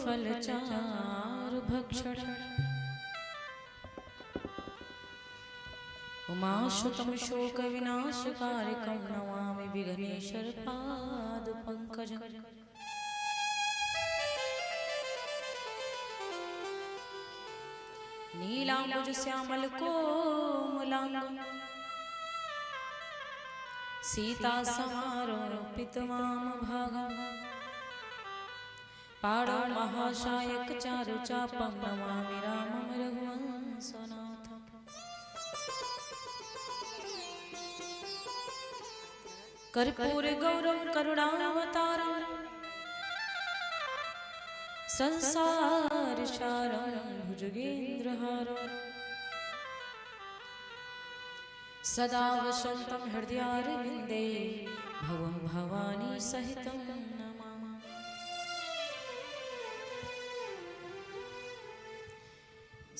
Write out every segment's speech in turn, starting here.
फल चारु भक्षण उमाशुतं शोक विनाशकारकं नमामि विघ्नेश्वर पाद पंकजं। नीलांबुज श्यामल कोमलांगं सीता समारोपित वाम भागं पाणौ महाशायक चारु चापं नमामि रामं रघुवंशनाथं। कर्पूर गौरं करुणावतारं संसार सारं भुजगेन्द्रहारं सदा वसन्तं हृदयारविन्दे भवं भवानी सहितं नमामि।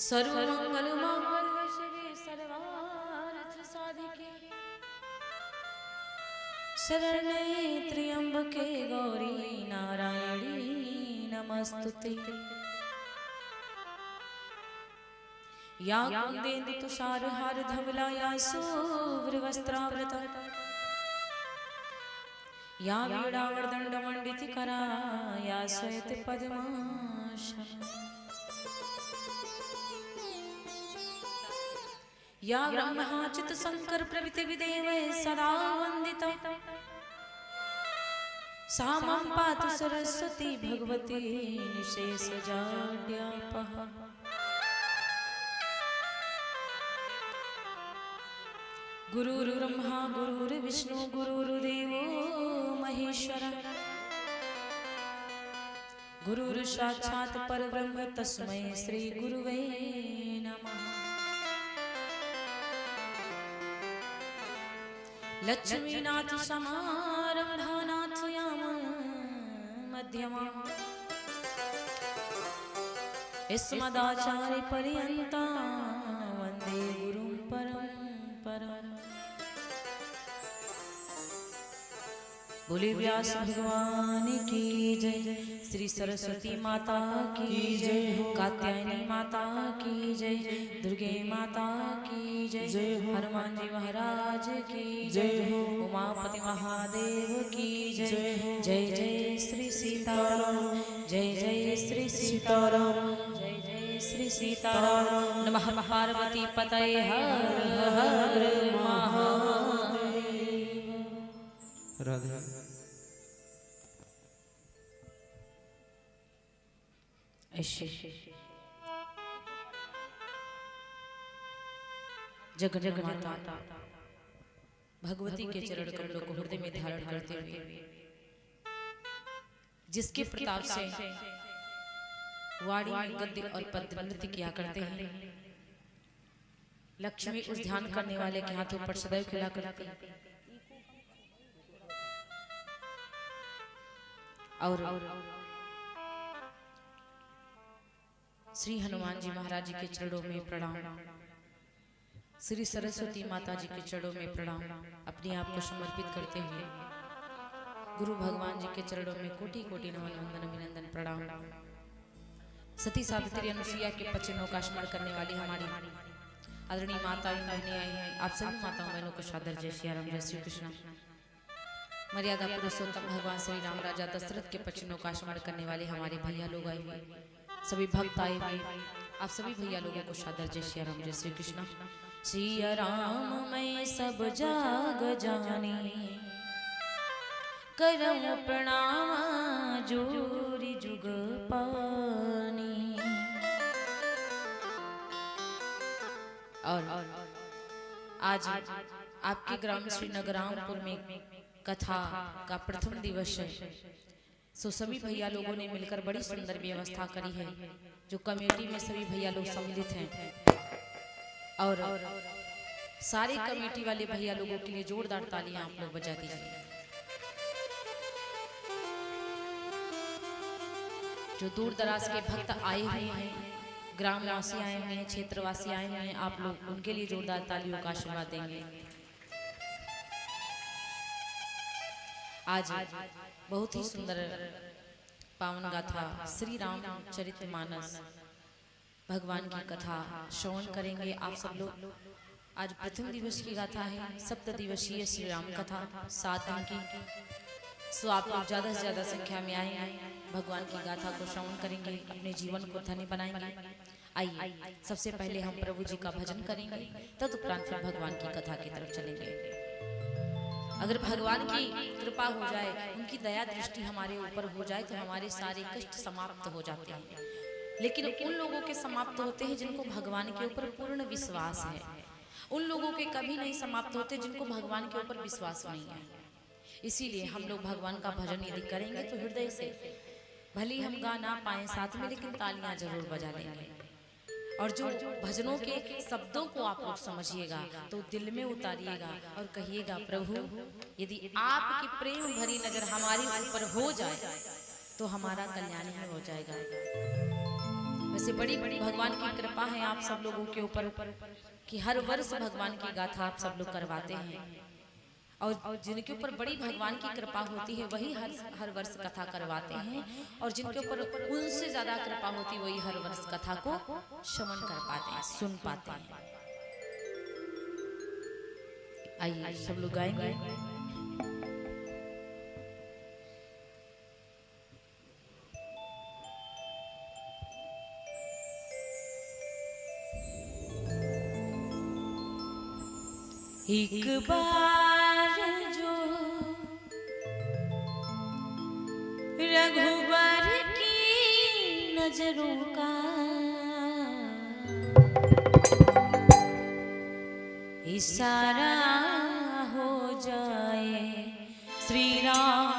सर्वमंगलमांगल्ये शिवे सर्वार्थसाधिके शरण्ये त्र्यंबके गौरी नारायणी नमस्तुते। या कुन्देन्दु तुषारहार धवला या शुभ्रवस्त्रावृता या वीणावर्दण्डमण्डितकरा या श्वेत पद्मासना या ब्रह्माच्युत शंकर प्रभृति विदेवै सदा वन्दिता सा मां पातु सरस्वती भगवती निशेषजाड्यापहा। गुरुर्ब्रह्मा गुरुर्विष्णु गुरुर्देवो महेश्वरः गुरुर्साक्षात् परब्रह्म तस्मै श्री गुरुवे नमः। लक्ष्मीनाथ समारंभा नाथयाम मध्यमा अस्मदाचार्य पर्यन्ता वन्दे गुरुं परम्परा। बोले व्यास भगवान की जय, श्री सरस्वती माता की जय, कात्यायनी माता की जय, दुर्गे माता की जय, हनुमान जी महाराज की जय, उमापति महादेव की जय। जय जय श्री सीताराम, जय जय श्री सीताराम, जय जय श्री सीताराम। नमः पार्वती पतये हर हर महादेव। राधे जगत माता भगवती के चरण कमलों को हृदय में धारण करते हुए जिसके प्रताप से वाणी में गद्य और पद्य नृत्य किया करते हैं, लक्ष्मी उस ध्यान करने वाले के हाथों पर सदैव खिला करती है और श्री हनुमान जी महाराज जी के चरणों में प्रणाम, श्री सरस्वती माता जी के चरणों में प्रणाम। अपने आप को समर्पित करते हुए गुरु भगवान जी के चरणों में कोटि कोटि नमन वंदन अभिनंदन प्रणाम। सती सावित्री अनुसुईया के पचनों का स्मरण करने वाली हमारी आदरणीय माता बहनें आई हैं। आप सभी माताओं बहनों को सादर जय श्री राम, जय श्री कृष्ण। मर्यादा पुरुषोत्तम भगवान श्री राम राजा दशरथ के पचनों का स्मरण करने वाले हमारे भैया लोग आए हुए, सभी भक्त आए हुए, आप सभी भैया लोगों को सादर जय श्री राम, जय श्री कृष्ण। सिया राम मैं सब जाग जानी, करम प्रणाम जोरी जुग पानी। और आज आपके ग्राम श्री नगरामपुर में कथा का प्रथम दिवस है, सो सभी भैया लोगों ने मिलकर बड़ी सुंदर व्यवस्था करी है, जो कमेटी में सभी भैया लोग सम्मिलित हैं। और सारे कमेटी वाले भैया लोगों के लिए जोरदार तालियां आप लोग बजा दीजिए। जो दूर दराज के भक्त आए हुए हैं, ग्रामवासी आए हुए हैं, क्षेत्रवासी आए हुए हैं, आप लोग उनके लिए जोरदार तालियों का आशीर्वाद देंगे। आज बहुत ही सुंदर पावन गाथा श्री रामचरितमानस भगवान की कथा श्रवण करेंगे आप सब लोग। आज प्रथम दिवस की गाथा है, सप्त दिवसीय श्री राम कथा 7 दिन की। सो आप लोग ज़्यादा से ज़्यादा संख्या में आएंगे, भगवान की गाथा को श्रवण करेंगे, अपने जीवन को धन्य बनाएंगे। आइए सबसे पहले हम प्रभु जी का भजन करेंगे, तदुपरांत फिर भगवान की कथा की तरफ चलेंगे। अगर भगवान की कृपा हो जाए, उनकी दया दृष्टि हमारे ऊपर हो जाए तो हमारे सारे कष्ट समाप्त हो जाते हैं। लेकिन उन लोगों के समाप्त होते हैं जिनको भगवान के ऊपर पूर्ण विश्वास है। उन लोगों के कभी नहीं समाप्त होते जिनको भगवान के ऊपर विश्वास नहीं है। इसीलिए हम लोग भगवान का भजन यदि करेंगे तो हृदय से, भले हम गा ना पाए साथ में, लेकिन तालियां जरूर बजा लेंगे। और जो भजनों के शब्दों को आप लोग समझिएगा तो दिल में उतारिएगा और कहिएगा, प्रभु यदि आपकी प्रेम भरी नजर हमारे ऊपर हो जाए तो हमारा कल्याण ही हो जाएगा। वैसे बड़ी बड़ी भगवान की कृपा है आप सब लोगों के ऊपर कि हर वर्ष भगवान की गाथा आप सब लोग करवाते हैं, और जिनके ऊपर बड़ी भगवान की कृपा होती है वही हर वर्ष कथा करवाते हैं, और जिनके ऊपर उनसे ज्यादा कृपा होती है वही हर वर्ष कथा को श्रवण कर पाते हैं, सुन पाते हैं। आइए सब लोग गाएंगे। एक बार जो रघुवर की नजरों का इशारा हो जाए, श्री राम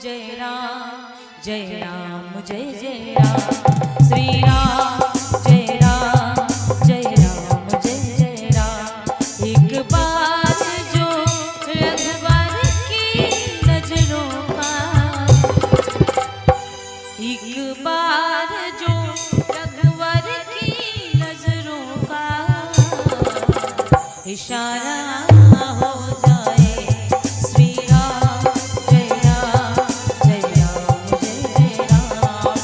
जय राम जय राम जय जय राम, श्री राम जय राम जय राम जय जय राम। एक बार जो रघुवर की नजरों का, एक बार जो रघुवर की नजरों का इशारा हो जाए, श्री राम जय राम जय राम जय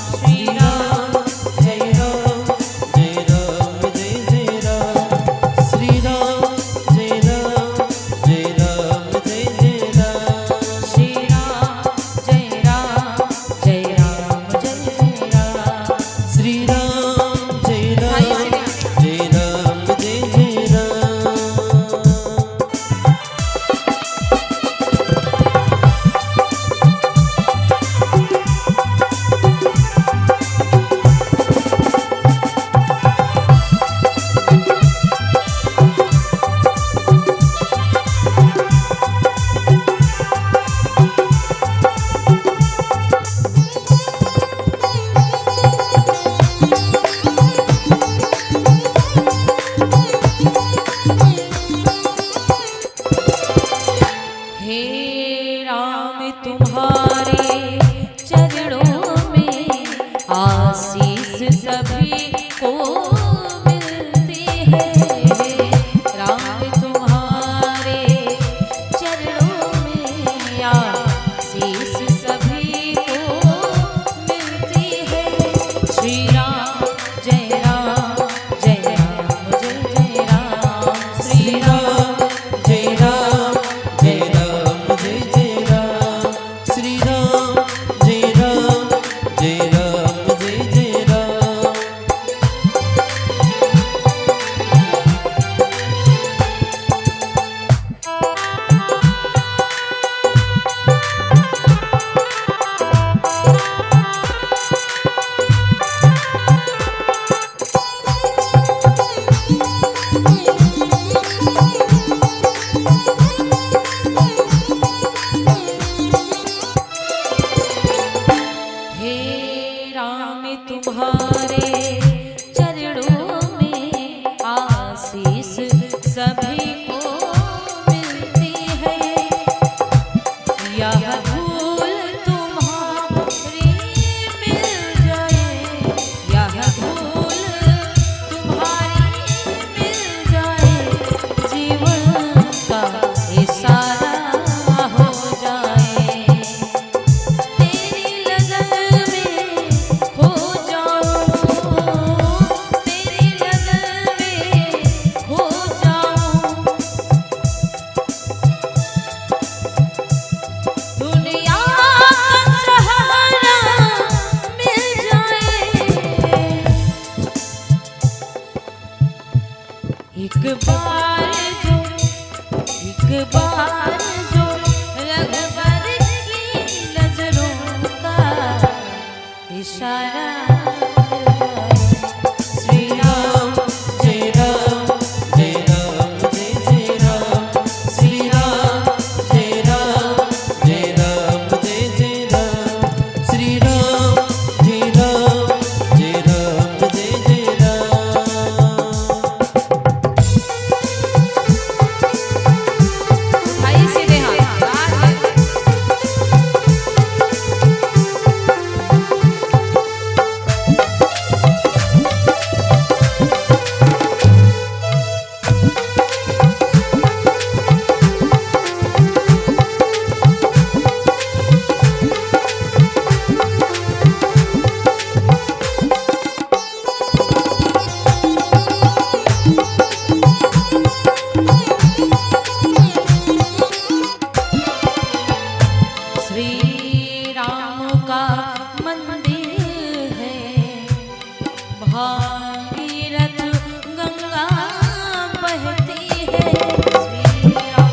जय राम, श्री राम जय राम जय राम जय जय राम, श्री राम जय राम जय राम जय जय राम, श्री राम जय राम जय राम जय जय राम, श्री राम जय राम जय राम जय जय राम। हे राम तुम्हारे चरणों में आशीष सभी को मिलती है, राम तुम्हारे चरणों में आशीष सभी को मिलती है, श्री राम जय राम जय राम जय जय राम, श्री राम जय राम जय राम जय जय राम, श्री राम जय राम जय राम जय जय राम। हे राम तुम्हारे चरणों में आशीष सभी को मिलती है, यह धूल तुम्हारी मिल जाए, यह धूल तुम्हारी मिल जाए, जीवन का इशारा हो जाए, तेरी लगन में बार जो रघुबर की नजरों का इशारा श्री राम जय राम जय राम जय जय राम श्री राम जय राम जय राम जय जय राम श्री राम जय राम जय राम जय जय राम। भाई सीधे हाथ भागीरथ गंगा बहती है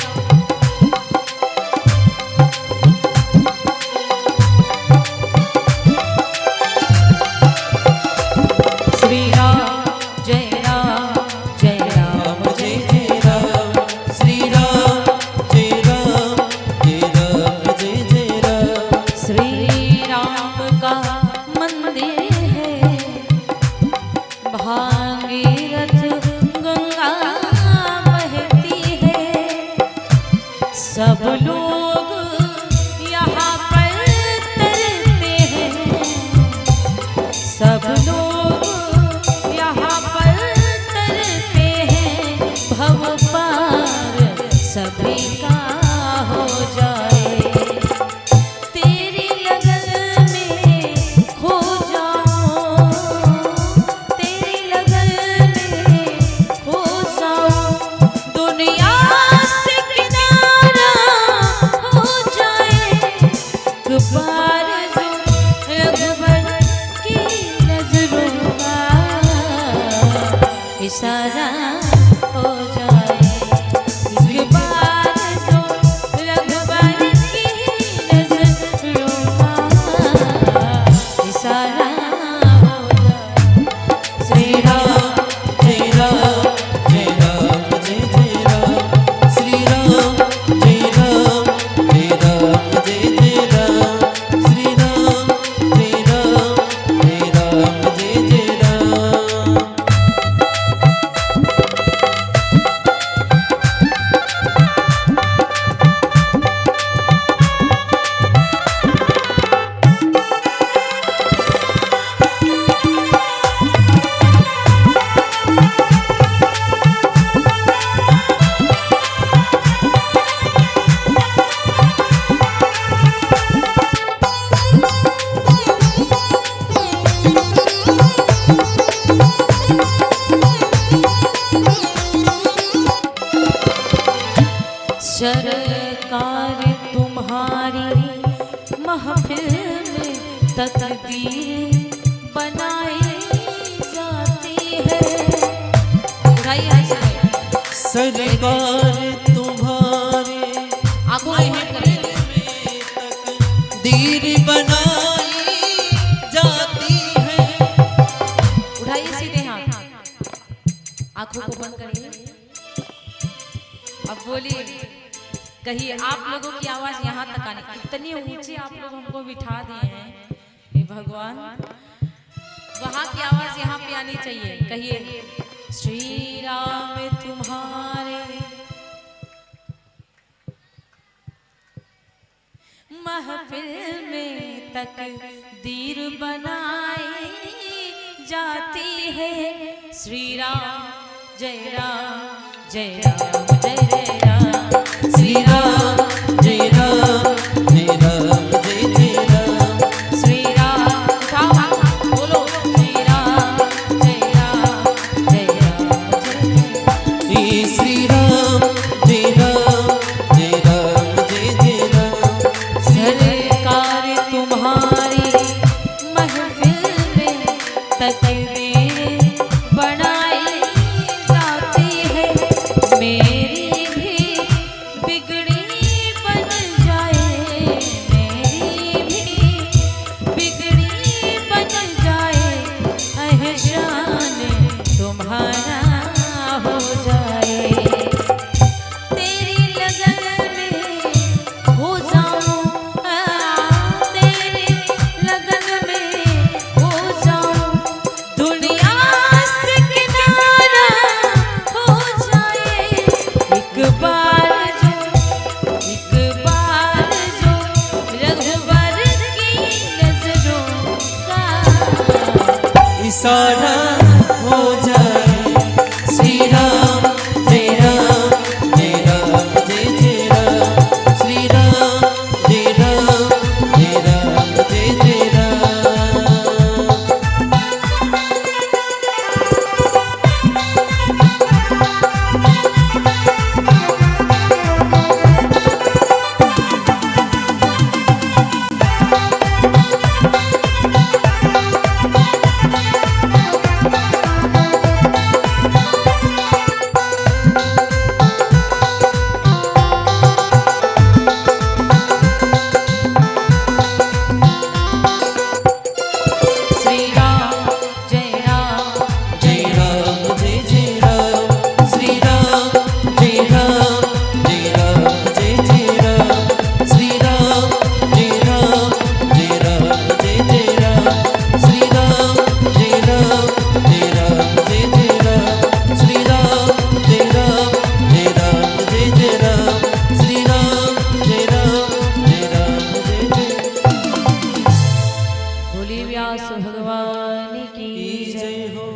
श्री राम जय राम जय राम जय जय राम श्री राम जय राम जय राम जय जय राम श्री राम का मंदिर है भागीरथ गंगा बहती है सब लोग यहाँ पर तरते हैं सब लोग यहाँ पर तरते हैं भव पार सभी का हो जाए तेरी लगन में खो जाओ तेरी लगन में खो जाओ दुनिया से किनारा हो जाए बार जो रघुबर की नजरों का इशारा हो जाए एक बार जो रघुबर की नजरों का इशारा हो जाए श्री राम जय राम जय राम जय जय राम श्री राम जय राम जय राम जय जय राम श्री राम जय राम जय राम जय जय राम। सरकार तुम्हारी महफिल में तकदीर बनाई जाती है सरकार तुम्हारे महफिल में तकदीर बनाई जाती है उठाइए सीधे हाथ आंखों को बंद करिए अब बोलिए कहिए आप लोगों की आवाज यहाँ तक आने इतनी ऊंची आप लोग हमको बिठा दिए हैं हे भगवान वहां की आवाज यहाँ पे आनी चाहिए कहिए श्री राम तुम्हारे महफिल में तकदीर बनाई जाती है श्री राम जय राम जय राम जय जय राम श्री राम जय राम जय राम जय जय राम श्री राम बोलो श्री राम जय राम जय राम जय श्री राम जय राम जय राम जय जय राम सरकार तुम्हारी महफिल में तकदीर बनाई जाती है सारा हो जाए। श्री राम जय राम जय राम जय जय राम। श्री राम जय राम जय राम जय जय राम।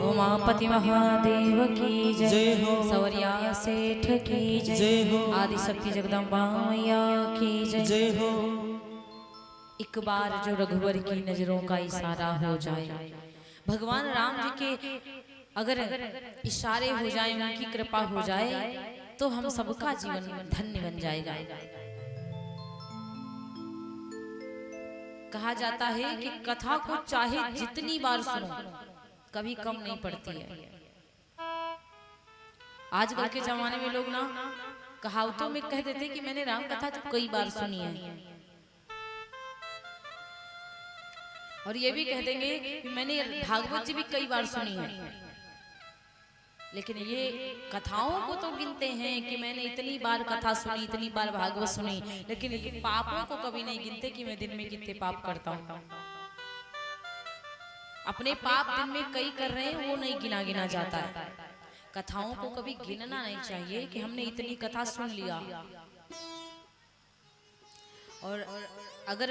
उमापति महादेव की जय हो। सवरिया सेठ की जय हो। आदि शक्ति जगदम्बा मैया की जय हो। एक बार जो रघुवर की नजरों का इशारा हो जाए, भगवान राम जी के अगर इशारे हो जाए, उनकी कृपा हो जाए, तो हम सबका जीवन धन्य बन जाएगा। कहा जाता है कि कथा को चाहे जितनी बार सुनो कभी कम नहीं पड़ती है। आजकल के जमाने में लोग ना कहावतों में कह देते कि मैंने राम कथा तो कई बार सुनी है, और ये भी कह देंगे कि मैंने भागवत जी भी कई बार सुनी है। लेकिन ये कथाओं को तो गिनते हैं कि मैंने इतनी बार कथा सुनी, इतनी बार भागवत सुनी, लेकिन ये पापों को कभी नहीं गिनते कि मैं दिन में कितने पाप करता हूँ। अपने पाप दिन में कई कर रहे हैं वो नहीं गिना जाता है। कथाओं को कभी गिनना नहीं चाहिए कि हमने इतनी कथा सुन लिया। और अगर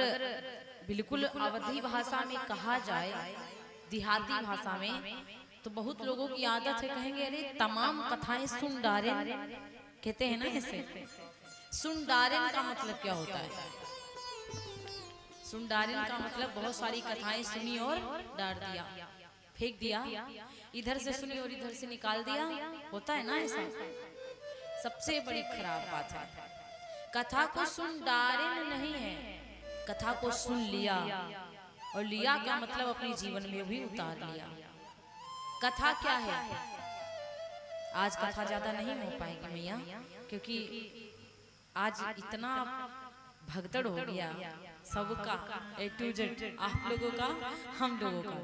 बिल्कुल अवधी भाषा में कहा जाए, देहाती भाषा में, तो बहुत लोगों की आदत है, कहेंगे अरे तमाम कथाएं सुन डारे, कहते हैं ना ऐसे। सुन डारे का मतलब क्या होता है? सुंडारिन का मतलब बहुत सारी कथाएं सुनी और डाल दिया, फेंक दिया, इधर से सुनी और इधर से निकाल दिया, होता है ना ऐसा। सबसे बड़ी खराब बात है, कथा को सुंडारिन नहीं है, कथा को सुन लिया, और लिया का मतलब अपने जीवन में भी उतार लिया। कथा क्या है? आज कथा ज्यादा नहीं हो पाएगी मैया, क्योंकि आज इतना भगदड़ हो गया सबका, A to Z, आप लोगों का, हम लोगों का।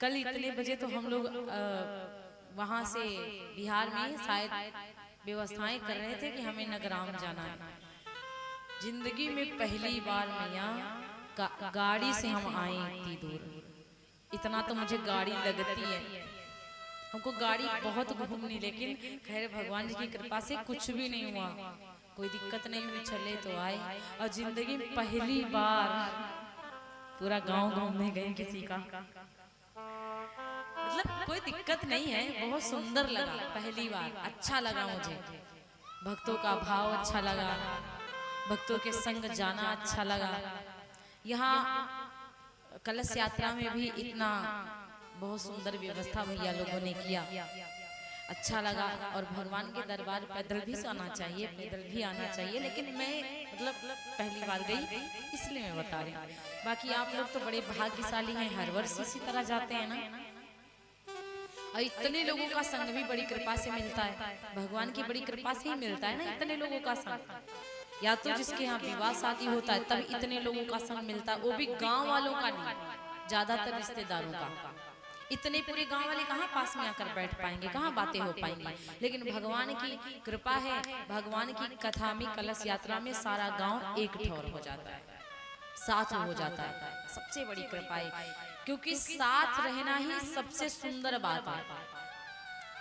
कल इतने बजे तो हम लोग वहां से बिहार में शायद व्यवस्थाएं कर रहे थे कि हमें नगराम जाना है। जिंदगी में पहली बार मैया गाड़ी से हम आए इतनी दूर। इतना तो मुझे गाड़ी लगती है, हमको गाड़ी बहुत घूमनी, लेकिन खैर भगवान जी की कृपा से कुछ भी नहीं हुआ, कोई दिक्कत नहीं हुई, चले तो आए। और जिंदगी में पहली बार पूरा गांव घूमने गए किसी का, मतलब कोई दिक्कत नहीं है, बहुत सुंदर लगा पहली बार, अच्छा लगा मुझे, भक्तों का भाव अच्छा लगा, भक्तों के संग जाना अच्छा लगा। यहाँ कलश यात्रा में भी इतना बहुत सुंदर व्यवस्था भैया लोगों ने किया, अच्छा लगा। और भगवान के दरबार पैदल भी आना चाहिए, पैदल भी आना चाहिए, लेकिन मैं मतलब पहली बार गई इसलिए मैं बता रही हूँ। बाकी आप लोग तो बड़े भाग्यशाली हैं, हर वर्ष इसी तरह जाते हैं ना, और इतने लोगों का संग भी बड़ी कृपा से मिलता है, भगवान की बड़ी कृपा से ही मिलता है ना इतने लोगों का संग। या तो जिसके यहाँ विवाह शादी होता है तब इतने लोगों का संग मिलता है, वो भी गाँव वालों का नहीं, ज्यादातर रिश्तेदारों का। इतने पूरे गांव वाले कहाँ पास में आकर बैठ पाएंगे, कहाँ बातें हो पाएंगी, लेकिन भगवान की कृपा है, भगवान की कथा में, कलश यात्रा में सारा गांव एक ठौर हो जाता है, साथ हो जाता है। सबसे बड़ी कृपा है, क्योंकि साथ रहना ही सबसे सुंदर बात है,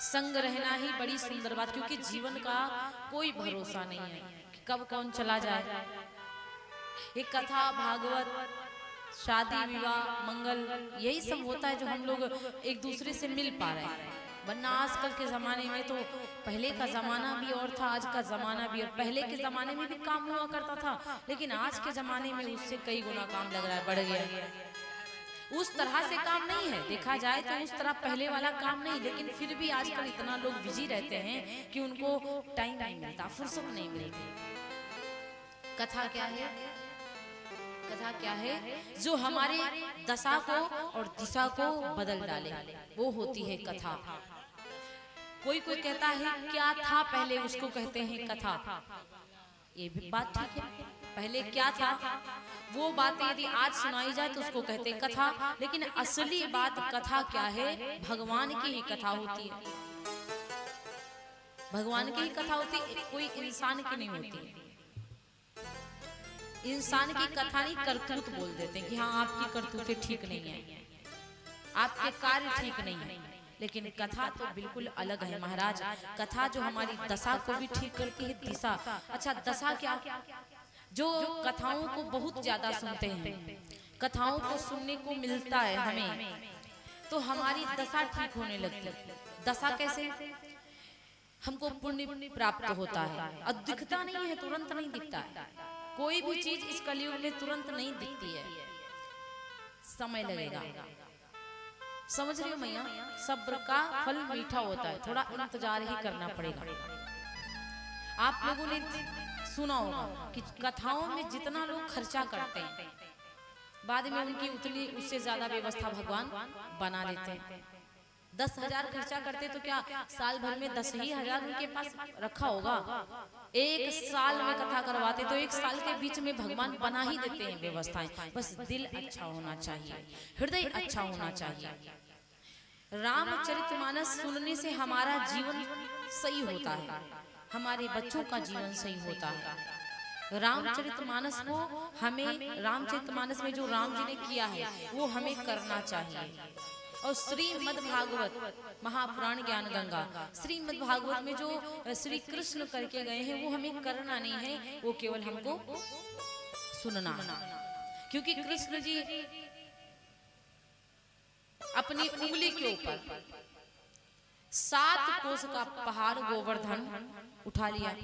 संग रहना ही बड़ी सुंदर बात, क्योंकि जीवन का कोई भरोसा नहीं है कि कब कौन चला जाए। एक कथा भागवत शादी विवाह मंगल यही सब होता है जो हम लोग एक दूसरे से मिल पा रहे हैं। वरना आजकल के ज़माने में तो पहले का ज़माना भी और था, आज का ज़माना भी, और पहले के ज़माने में भी काम हुआ करता था, लेकिन आज के ज़माने में उससे कई गुना काम लग रहा है, बढ़ गया। उस तरह से काम नहीं है, देखा जाए तो उस तरह पहले वाला काम नहीं, लेकिन फिर भी आजकल इतना लोग बिजी रहते हैं कि उनको टाइम नहीं मिलता, फुर्सत नहीं मिलती। कथा क्या है? कथा क्या है? जो हमारे दशा को और दिशा को बदल डाले, वो होती है कथा। कोई कोई कहता है क्या था पहले, उसको कहते हैं कथा। ये भी बात ठीक है, पहले क्या था वो बातें यदि आज सुनाई जाए तो उसको कहते हैं कथा, लेकिन असली बात कथा क्या है? भगवान की ही कथा होती है, भगवान की ही कथा होती है, कोई इंसान की नहीं होती है। इंसान की कथा नहीं, करतूत बोल देते हैं कि हाँ आपकी करतूतें ठीक नहीं है, आपके कार्य ठीक नहीं है, लेकिन कथा तो बिल्कुल अलग है महाराज। कथा जो हमारी दशा को भी ठीक करती है, दिशा। अच्छा, दशा क्या? जो कथाओं को बहुत ज्यादा सुनते हैं, कथाओं को सुनने को मिलता है हमें, तो हमारी दशा ठीक होने लगती है। दशा कैसे? हमको पुण्य प्राप्त होता है, और दिखता नहीं है, तुरंत नहीं दिखता है। कोई भी चीज इस कलयुग में तुरंत नहीं दिखती है, समय लगेगा। समझ रही हो मैया? सब्र का फल मीठा होता है, थोड़ा इंतजार ही करना पड़ेगा। आप लोगों ने सुना होगा कि कथाओं में जितना लोग खर्चा करते हैं, बाद में उनकी उतनी उससे ज्यादा व्यवस्था भगवान बना देते हैं। 10,000 खर्चा करते तो क्या साल भर में 10,000 उनके पास रखा होगा? एक साल में कथा करवाते तो एक साल के बीच में भगवान बना ही देते हैं व्यवस्थाएं। बस दिल अच्छा होना चाहिए, हृदय अच्छा होना चाहिए। रामचरितमानस सुनने से हमारा जीवन सही होता है, हमारे बच्चों का जीवन सही होता है। रामचरितमानस को हमें, रामचरितमानस में जो राम जी ने किया है वो हमें करना चाहिए। और श्रीमद् भागवत महापुराण ज्ञान गंगा, श्रीमद् भागवत में जो श्री कृष्ण करके गए हैं वो हमें करना नहीं है, वो केवल हमको सुनना। क्योंकि कृष्ण जी अपनी उंगली के ऊपर 7 कोस का पहाड़ गोवर्धन उठा लिया।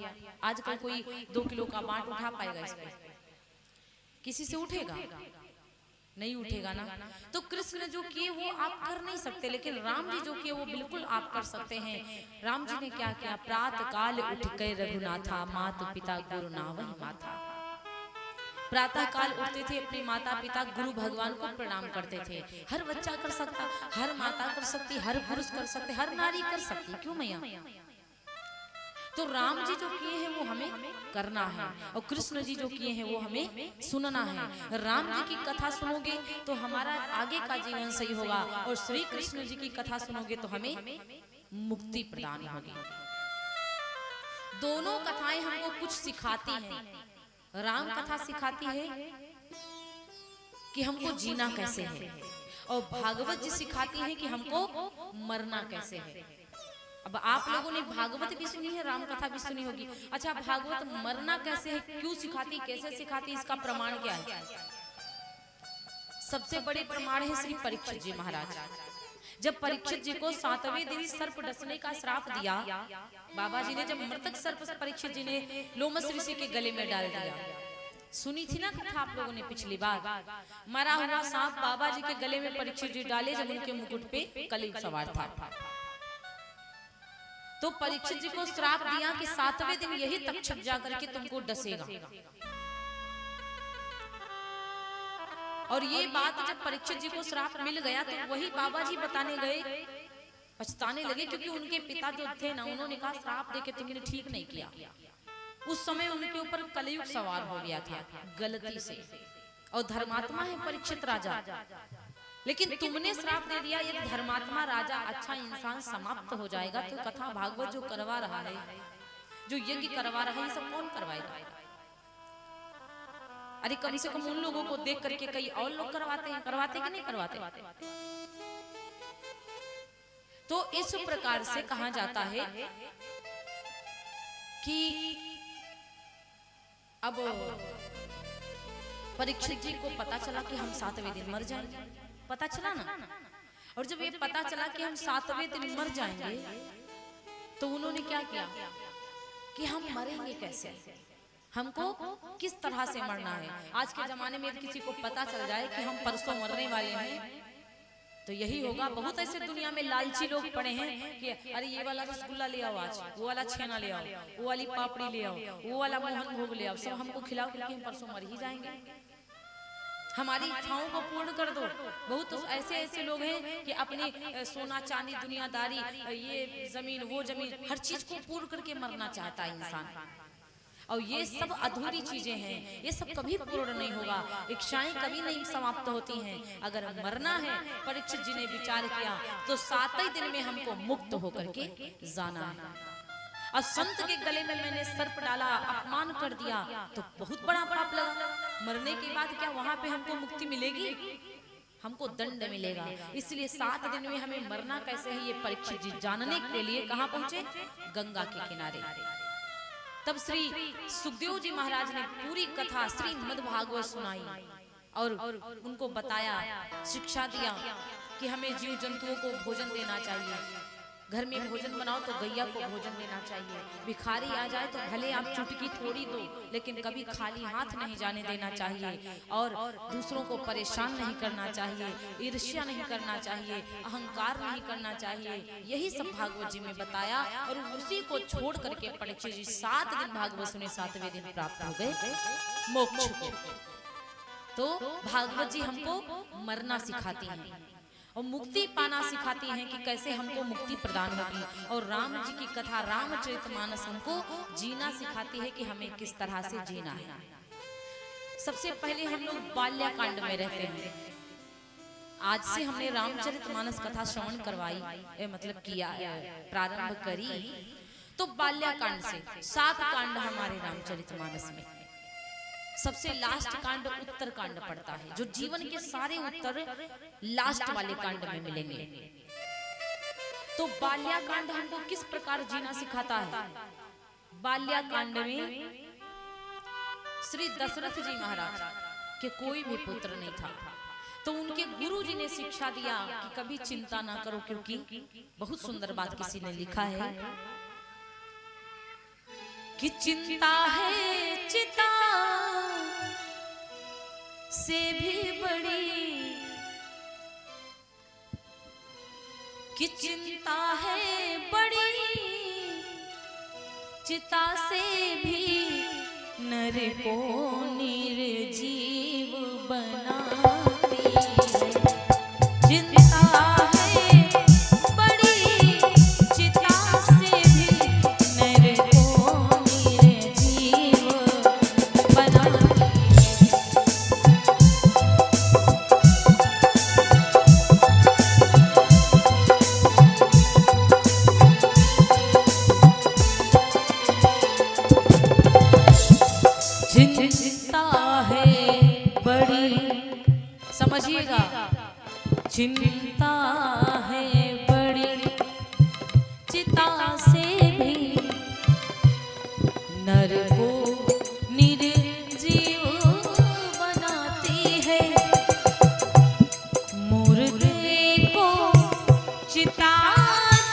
आजकल कोई 2 किलो का बांट उठा पाएगा इस पर? किसी से उठेगा? नहीं उठेगा ना। तो कृष्ण जो किए वो आप कर नहीं सकते, लेकिन राम जी जो किए वो बिल्कुल आप कर सकते हैं। राम जी ने क्या किया? प्रातः काल उठ कर रघुनाथा, माता पिता गुरु ना वही माथा। प्रातः काल उठते थे, अपने माता पिता गुरु भगवान को प्रणाम करते थे। हर बच्चा कर सकता, हर माता कर सकती, हर पुरुष कर सकते, हर नारी कर सकती, क्यों मैया? तो राम जी जो किए हैं वो हमें करना है, और कृष्ण जी जो किए हैं वो हमें सुनना है। राम जी की कथा सुनोगे तो हमारा आगे का जीवन सही होगा, और श्री कृष्ण जी की कथा सुनोगे तो हमें मुक्ति प्रदान होगी। दोनों कथाएं हमको कुछ सिखाती हैं। राम कथा सिखाती है कि हमको जीना कैसे है, और भागवत जी सिखाती है कि हमको मरना कैसे है। अब आप लोगों ने भागवत भी सुनी है, राम कथा भी सुनी होगी। अच्छा, भागवत मरना कैसे है, क्यों सिखाती, कैसे सिखाती, इसका प्रमाण क्या है? सबसे बड़े प्रमाण है श्री परीक्षित जी महाराज। जब परीक्षित जी को 7वें दिन सर्प डसने का श्राप दिया बाबा जी ने, जब मृतक सर्प परीक्षित जी ने लोमस ऋषि के गले में डाल दिया, सुनी थी ना कथा आप लोगों ने पिछली बार? मरा हुआ सांप बाबा जी के गले में परीक्षित जी डाले जब उनके मुकुट पे कलयुग सवार था। तो परीक्षित जी को श्राप दिया कि 7वें दिन यही तक्षक जा करके तुमको डसेगा। और ये बात जब परीक्षित जी को श्राप मिल गया तो वही बाबा जी बताने गए, पछताने लगे, क्योंकि उनके पिता जो थे ना, उन्होंने कहा श्राप देके तुमने ठीक नहीं किया। उस समय उनके ऊपर कलयुग सवार हो गया था गलती से, और धर्मात्मा है परीक्षित राजा, लेकिन तुमने श्राप दे दिया। यदि धर्मात्मा राजा अच्छा इंसान समाप्त हो जाएगा तो कथा भागवत जो करवा रहा है, जो यज्ञ करवा रहा है, ये सब कौन करवाएगा? अरे कम से कम उन लोगों को देख करके कई और लोग करवाते हैं, करवाते कि नहीं करवाते? तो इस प्रकार से कहा जाता है कि अब परीक्षित जी को पता चला कि हम 7वें दिन मर जाएंगे, पता चला ना। और जब ये पता चला कि हम 7वें दिन मर जाएंगे तो उन्होंने क्या किया कि हम मरेंगे कैसे, हमको किस तरह से मरना है। आज के जमाने में किसी को पता चल जाए कि हम परसों मरने वाले हैं तो यही होगा। बहुत ऐसे दुनिया में लालची लोग पड़े हैं कि अरे ये वाला रसगुल्ला ले आओ, आज वो वाला छेना ले आओ, वो वाली पापड़ी ले आओ, वो वाला मोहन भोग ले आओ, सब हमको खिलाओ क्योंकि हम परसों मर ही जाएंगे, हमारी इच्छाओं को पूर्ण कर दो। बहुत तो ऐसे लोग हैं कि अपनी सोना चांदी दुनियादारी, ये जमीन वो जमीन, हर चीज को पूर्ण करके मरना चाहता है इंसान। और ये सब अधूरी चीजें हैं, ये सब कभी पूर्ण नहीं होगा, इच्छाएं कभी नहीं समाप्त होती हैं। अगर मरना है, परीक्षित जी ने विचार किया तो 7 दिन में हमको मुक्त होकर के जाना है। और संत के गले में मैंने सर्प डाला, अपमान कर दिया तो बहुत बड़ा पाप लगा। मरने के बाद क्या वहां पे हमको मुक्ति मिलेगी? हमको दंड मिलेगा। इसलिए 7 दिन में हमें मरना कैसे है ये परीक्षित जी जानने के लिए कहां पहुंचे? गंगा के किनारे। तब श्री सुखदेव जी महाराज ने पूरी कथा श्रीमद् भागवत सुनाई और उनको बताया, शिक्षा दिया कि हमें जीव जंतुओं को भोजन देना चाहिए। घर में भोजन बनाओ तो गैया को भोजन देना चाहिए। भिखारी आ जाए तो भले आप चुटकी थोड़ी दो, लेकिन कभी खाली हाथ नहीं जाने देना चाहिए। और दूसरों को परेशान नहीं करना चाहिए, ईर्ष्या नहीं करना चाहिए, अहंकार नहीं करना चाहिए। यही सब भागवत जी में बताया और उसी को छोड़ करके परीक्षित जी 7 दिन भागवत सुने, 7वें दिन प्राप्त हो गए मोक्ष को। तो भागवत जी हमको मरना सिखाती है और मुक्ति पाना सिखाती हैं कि कैसे हमको मुक्ति प्रदान होगी। और राम जी की कथा रामचरितमानस हमको जीना सिखाती है कि हमें किस तरह से जीना है। सबसे पहले हम लोग बाल्याकांड में रहते हैं। आज से हमने रामचरितमानस कथा श्रवण करवाई, मतलब किया, प्रारंभ करी तो बाल्याकांड से 7 कांड हमारे रामचरितमानस में। सबसे लास्ट कांड उत्तर कांड पड़ता है, जो जीवन के सारे उत्तर लास्ट वाले कांड में मिलेंगे। तो बाल्याकांड हमको किस प्रकार जीना सिखाता है? बाल्याकांड में श्री दशरथ जी महाराज के कोई भी पुत्र नहीं था, तो उनके गुरु जी ने शिक्षा दिया कि कभी चिंता ना करो, क्योंकि बहुत सुंदर बात किसी ने लिखा है कि चिंता है चिता से भी बड़ी, कि चिंता है बड़ी चिता से भी नर को निर्जीव बनाती है। चिंता है बड़ी चिता से भी नर को निर्जीव बनाती है। चिंता है बड़ी चिता से भी नर को निर्जीव बनाती है। मुर्दे को चिता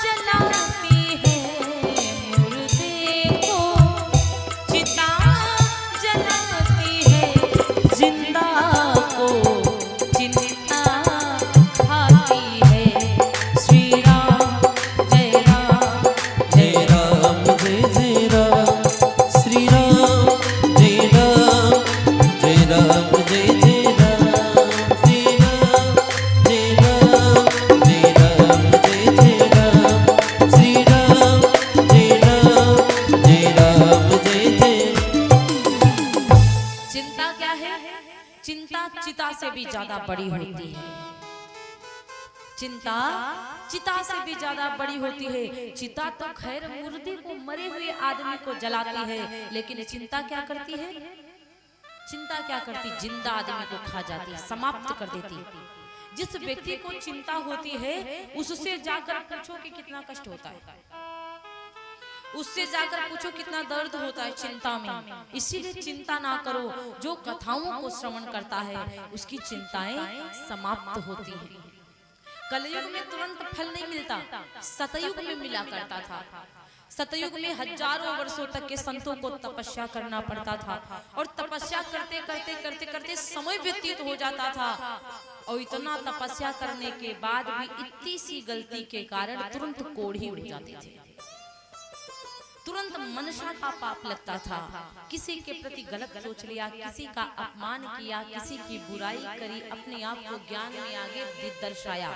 जलाती है, मुर्दे को चिता जलाती है, जिंदा को चिंता खाती है। श्री राम जय राम जय राम जय जय राम, श्री राम जय राम जय राम जय जय राम, श्री राम जय राम जय राम जय जय राम, श्री राम जय राम जय राम जय जय। चिंता क्या है? चिंता चिता से भी ज्यादा बड़ी होती है। चिंता चिता से भी ज्यादा बड़ी होती है। चिता तो खैर मुर्दे को, मरे हुए आदमी को जलाती है, लेकिन चिंता क्या करती है? चिंता क्या करती? जिंदा आदमी को खा जाती, समाप्त कर देती। जिस व्यक्ति को चिंता होती है उससे जाकर पूछो कि कितना कष्ट होता है। उससे जाकर पूछो कितना दर्द होता है चिंता में। इसीलिए चिंता ना करो, जो कथाओं को श्रवण करता है उसकी चिंताएं समाप्त होती हैं। कलयुग में तुरंत फल नहीं मिलता, सतयुग में मिला करता था। सतयुग में हजारों वर्षों तक के संतों को तपस्या करना पड़ता था और तपस्या करते करते करते करते समय व्यतीत हो जाता था और इतना तपस्या करने के बाद भी इतनी सी गलती के कारण तुरंत कोढ़ी उड़ जाती थी, तुरंत मनसा का पाप लगता था। किसी के प्रति गलत सोच लिया, किसी का अपमान किया, किसी की बुराई करी, अपने आप को ज्ञान में आगे दर्शाया,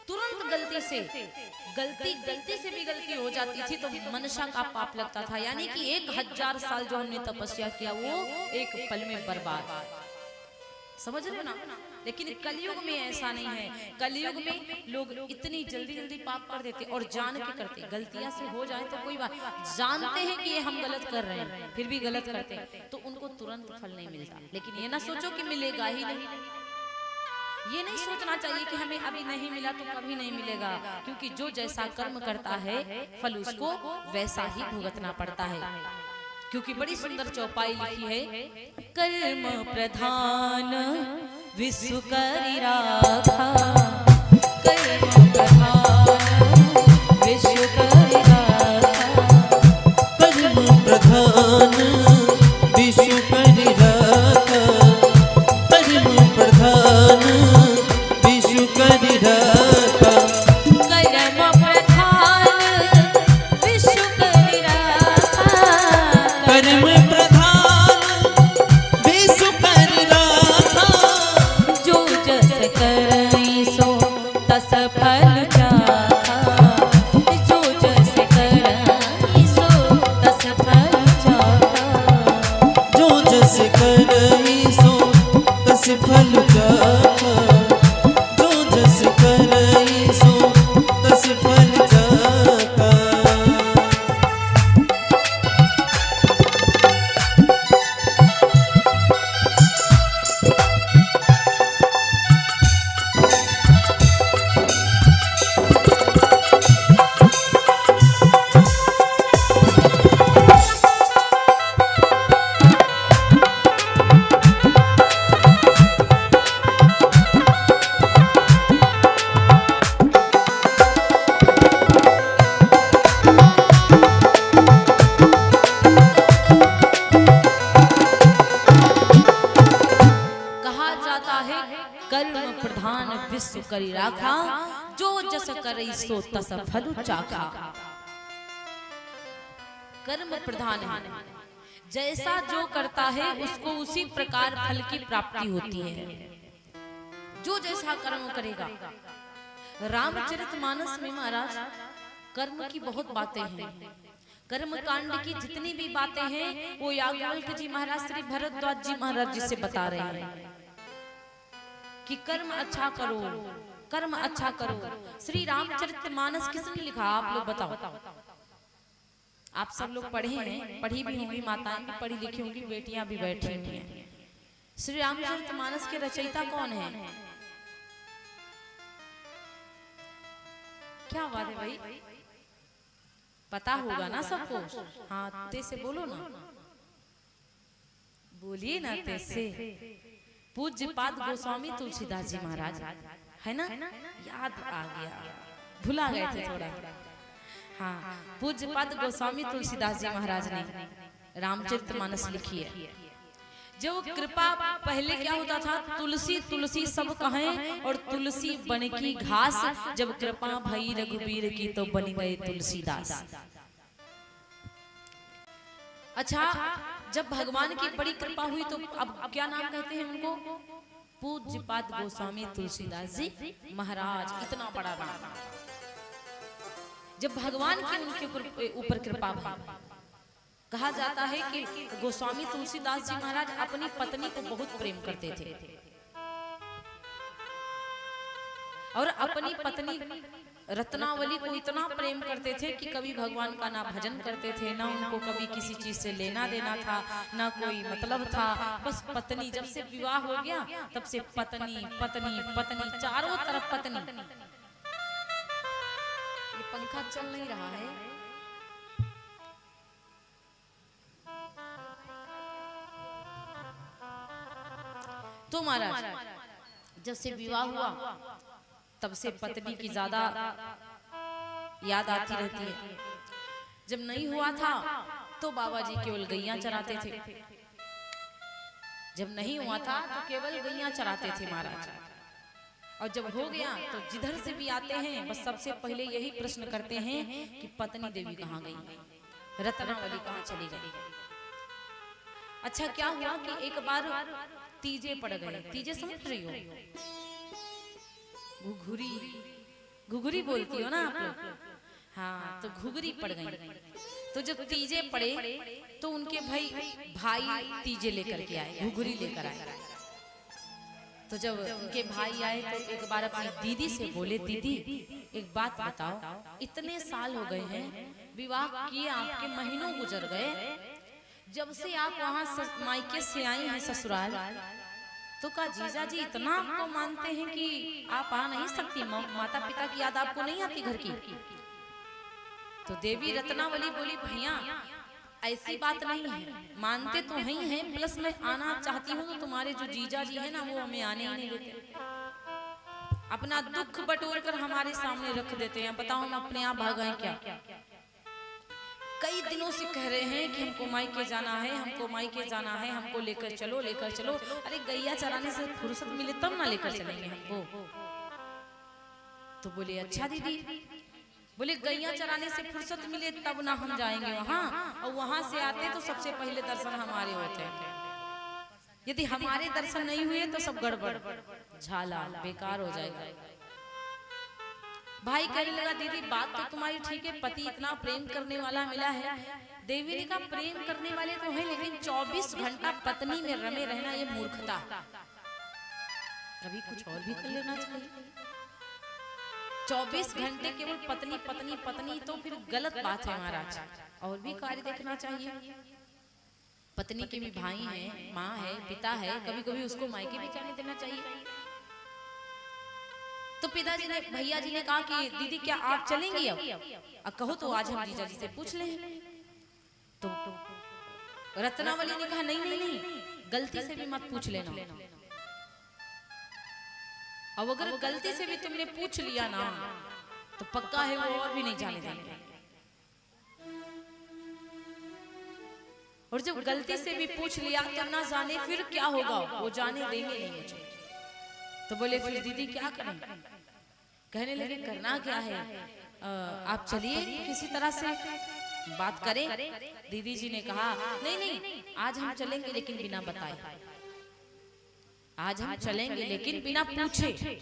तुरंत गलती से भी गलती हो जाती थी तो मनसा का पाप लगता था। यानी कि 1000 साल जो हमने तपस्या किया वो एक पल में बर्बाद। समझ रहे हो ना? लेकिन कलयुग में ऐसा नहीं है। कलयुग में लोग इतनी जल्दी जल्दी पाप कर देते और जान के करते। गलतियां से हो जाए तो कोई बात, जानते हैं कि ये हम गलत कर रहे हैं फिर भी गलत करते तो उनको तुरंत फल नहीं मिलता। लेकिन ये ना सोचो कि मिलेगा ही नहीं, ये नहीं सोचना चाहिए कि हमें अभी नहीं मिला तो कभी नहीं मिलेगा, क्योंकि जो जैसा कर्म करता है फल उसको वैसा ही भुगतना पड़ता है। क्योंकि बड़ी सुंदर चौपाई लिखी है, कर्म प्रधान विश्व करि राखा, कर्म प्रधान विश्व करि राखा, कर्म प्रधान विश्व करि राखा, कर्म प्रधान विश्व करि राखा, कर्म प्रधान विश्व करि राखा, कर्म प्रधान विश्व करि राखा, जो जस करई सो तस फल चाखा, जो जस करई सो तस फल चाखा, जो जस करई सो तस फल चाखा, जो जस करई सो तस फल चाखा। कहा जाता है कर्म प्रधान विश्व करि राखा, जो जस करई सो तस फल चाखा। कर्म प्रधान है, जैसा जो करता है उसको उसी प्रकार फल की प्राप्ति होती है। जो जैसा कर्म करेगा। रामचरितमानस में महाराज कर्म की बहुत बातें हैं। कर्म कांड की जितनी भी बातें हैं वो याज्ञवल्क्य जी महाराज श्री भरद्वाज जी महाराज जी से बता रहे हैं कि कर्म अच्छा करो, कर्म अच्छा करो। श्री रामचरितमानस किसने लिखा आप लोग बताओ? आप सब लोग पढ़े हैं, पढ़ी भी होंगी, माताएं भी पढ़ी लिखी होंगी, बेटियां भी बैठी हुई हैं। श्री रामचरितमानस के रचयिता कौन है? क्या बात है भाई, पता होगा ना सबको? हाँ ते से बोलो ना, बोलिए ना ते से। पूज्यपाद गोस्वामी तुलसीदास जी महाराज है ना, याद आ गया, भुला गए थे थोड़ा। हाँ, पूज्यपाद गोस्वामी तुलसीदास जी महाराज ने रामचरितमानस लिखी है। जो कृपा पहले क्या होता था, तुलसी तुलसी सब कहें और तुलसी बन की घास, जब कृपा भई रघुबीर की तो बन गए तुलसीदास। अच्छा, जब भगवान की बड़ी कृपा हुई तो अब क्या नाम कहते हैं उनको? पूज्यपाद गोस्वामी तुलसीदास जी महाराज। इतना बड़ा नाम। जब भगवान की उनके ऊपर कृपा हुई, कहा जाता है कि गोस्वामी तुलसीदास जी महाराज अपनी पत्नी को बहुत प्रेम करते थे और अपनी पत्नी रत्नावली को इतना प्रेम करते थे कि कभी भगवान का ना भजन करते थे, ना उनको कभी किसी चीज से लेना देना था, ना कोई मतलब था। बस पत्नी, जब से विवाह हो गया तब से पत्नी पत्नी पत्नी, चारों तरफ पत्नी। पंखा चल नहीं रहा है। तो महाराज जब से विवाह हुआ तब से पत्नी की ज्यादा याद आती रहती है। जब नहीं हुआ था तो बाबा जी केवल गैया चराते थे। जब नहीं हुआ था तो केवल गैया चराते थे महाराज। और जब हो गया तो जिधर से भी आते हैं बस सबसे पहले यही प्रश्न करते हैं कि पत्नी देवी कहाँ गई, रत्नावली कहाँ चली गई। अच्छा क्या हुआ कि एक बार तीजे पड़ गए। तीजे समझ रही हो? घुघुरी, घुघुरी बोलती हो ना आप लोग? हाँ, तो घुघरी पड़ गई। तो जब तीजे पड़े तो उनके भाई तीजे लेकर के आए, घुघरी लेकर आए। तो जब उनके भाई आए तो एक बार अपनी दीदी से बोले, दीदी एक बात बताओ, इतने साल हो गए हैं विवाह किए, आपके महीनों गुजर गए, जब से आप वहाँ मायके से आई हैं ससुराल, तो का जीजा जी इतना आपको मानते हैं कि आप आ नहीं सकती, माता पिता की याद आपको नहीं आती घर की? तो देवी रत्नावली बोली, भैया ऐसी बात नहीं है, मानते तो ही हैं, प्लस मैं आना चाहती हूँ तो तुम्हारे जो जीजा जी है ना वो हमें आने ही नहीं देते, अपना दुख बटोर कर हमारे सामने रख देते हैं। बताओ हम अपने आप भागें क्या? कई दिनों से कह रहे हैं कि हमको मायके जाना है, हमको मायके जाना है, हमको लेकर चलो, लेकर चलो। अरे गैया चराने से फुर्सत मिले तब ना लेकर चलेंगे हमको। तो बोले अच्छा दीदी, बोले गैया चराने से फुर्सत मिले तब ना हम जाएंगे वहाँ, और वहाँ से आते तो सबसे पहले दर्शन हमारे होते हैं। यदि हमारे दर्शन नहीं हुए तो सब गड़बड़ झाला बेकार हो जाएगा। भाई कहने लगा, दीदी बात तो तुम्हारी ठीक है, पति इतना प्रेम करने वाला मिला है। देवी ने कहा प्रेम करने वाले तो है, लेकिन 24 घंटा पत्नी में रमे रहना ये मूर्खता, कभी कुछ और भी कर लेना चाहिए। 24 घंटे केवल पत्नी पत्नी पत्नी तो फिर गलत बात है महाराज, और भी कार्य देखना चाहिए। पत्नी के भी भाई हैं, माँ है, पिता है, कभी कभी उसको मायके भी जाने देना चाहिए। तो पिताजी ने, भैया जी ने कहा कि दीदी क्या आप चलेंगी अब कहो तो आज हम जीजा जी से पूछ लें। तो रत्नावली ने कहा नहीं नहीं नहीं, गलती से भी मत पूछ लेना, अब अगर गलती से भी तुमने पूछ लिया ना तो पक्का है वो और भी नहीं जाने देंगे, और जब गलती से भी पूछ लिया तो ना जाने फिर क्या होगा, वो जाने देंगे नहीं मुझे। तो बोले फिर दीदी क्या करें? कहने लगे करना क्या है, आप चलिए किसी तरह से बात करें। दीदी जी ने कहा नहीं नहीं, आज हम चलेंगे लेकिन बिना बताए, आज हम चलेंगे लेकिन बिना पूछे।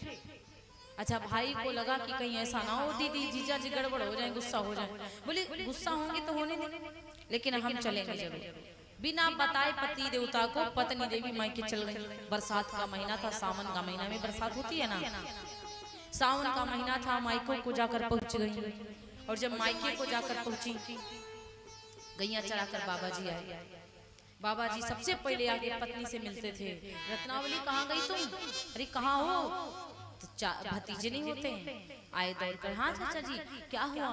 अच्छा भाई को लगा कि कहीं ऐसा ना हो दीदी जीजा जी गड़बड़ हो जाए, गुस्सा हो जाए। बोले गुस्सा होंगे तो होने दें, लेकिन हम चलेंगे जरूर। बिना बताए पति देवता को पत्नी देवी मायके चल गई। बरसात का महीना था, सावन का महीना में बरसात होती है ना, सावन का महीना था, मायकों को जाकर पहुंच गई। और जब मायके को जाकर पहुंची, गैया चराकर बाबा जी आए। बाबा जी सबसे पहले आगे पत्नी से मिलते थे। रत्नावली कहाँ गई तुम? अरे कहाँ हो? तो भतीजे नहीं होते हैं, आए दौड़कर, हाँ चाचा जी क्या हुआ?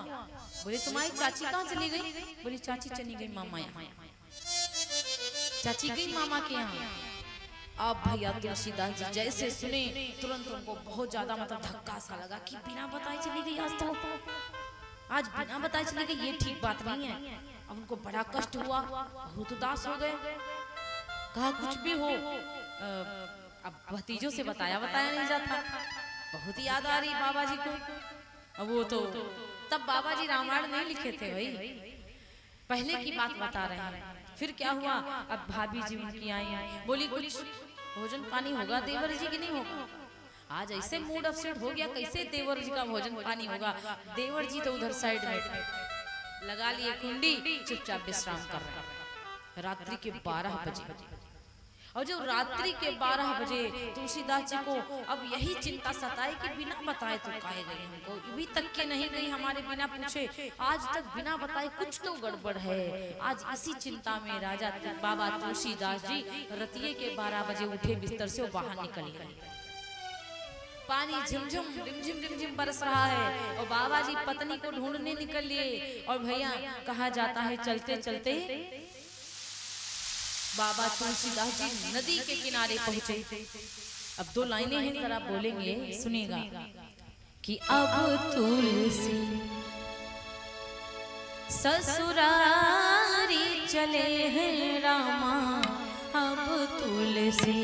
बोले तुम्हारी चाची कहाँ चली गई? बोली चाची चली गई मामा यहाँ, चाची गई मामा के यहाँ। अब भैया तुलसीदास जी जैसे सुने तुरंत उनको बहुत ज्यादा मतलब धक्का सा लगा कि बिना बताए चली गई, आज बिना बताए चली गई, ये ठीक बात नहीं है। अब उनको बड़ा कष्ट हुआ, बहुत उदास हो गए। कहा कुछ भी हो, अब भतीजों से बताया नहीं जाता, बहुत याद आ रही बाबा जी को। अब वो तो तब बाबा जी रामायण नहीं लिखे थे भाई, पहले की बात बता रहे हैं। फिर क्या हुआ, अब भाभी जी उनकी आई, बोली कुछ भोजन पानी होगा देवर जी की? नहीं होगा। आज ऐसे मूड अपसेट हो गया, कैसे देवर जी का भोजन पानी होगा? देवर जी तो उधर साइड में लगा लिए कुंडी, चुपचाप विश्राम कर रहे हैं। रात्रि के 12 बजे, और जब रात्रि के 12 बजे तुलसीदास जी को अब यही चिंता सताए कि बिना बताए तो काहे गई, हमको अभी तक के नहीं गई, हमारे बिना पूछे आज तक बिना बताए, कुछ तो गड़बड़ है। आज इसी चिंता में राजा बाबा तुलसीदास जी रतिये के 12 बजे उठे बिस्तर से बाहर निकल गए। पानी झिमझिम रिमझिम रिमझिम बरस रहा है और बाबा जी पत्नी को ढूंढने निकल लिए। और भैया कहा जाता है चलते चलते बाबा तुलसीदास जी नदी के किनारे पहुंचे। अब दो लाइनें हैं, जरा बोलेंगे सुनिएगा कि अब तुलसी ससुरारी चले हैं रामा, अब तुलसी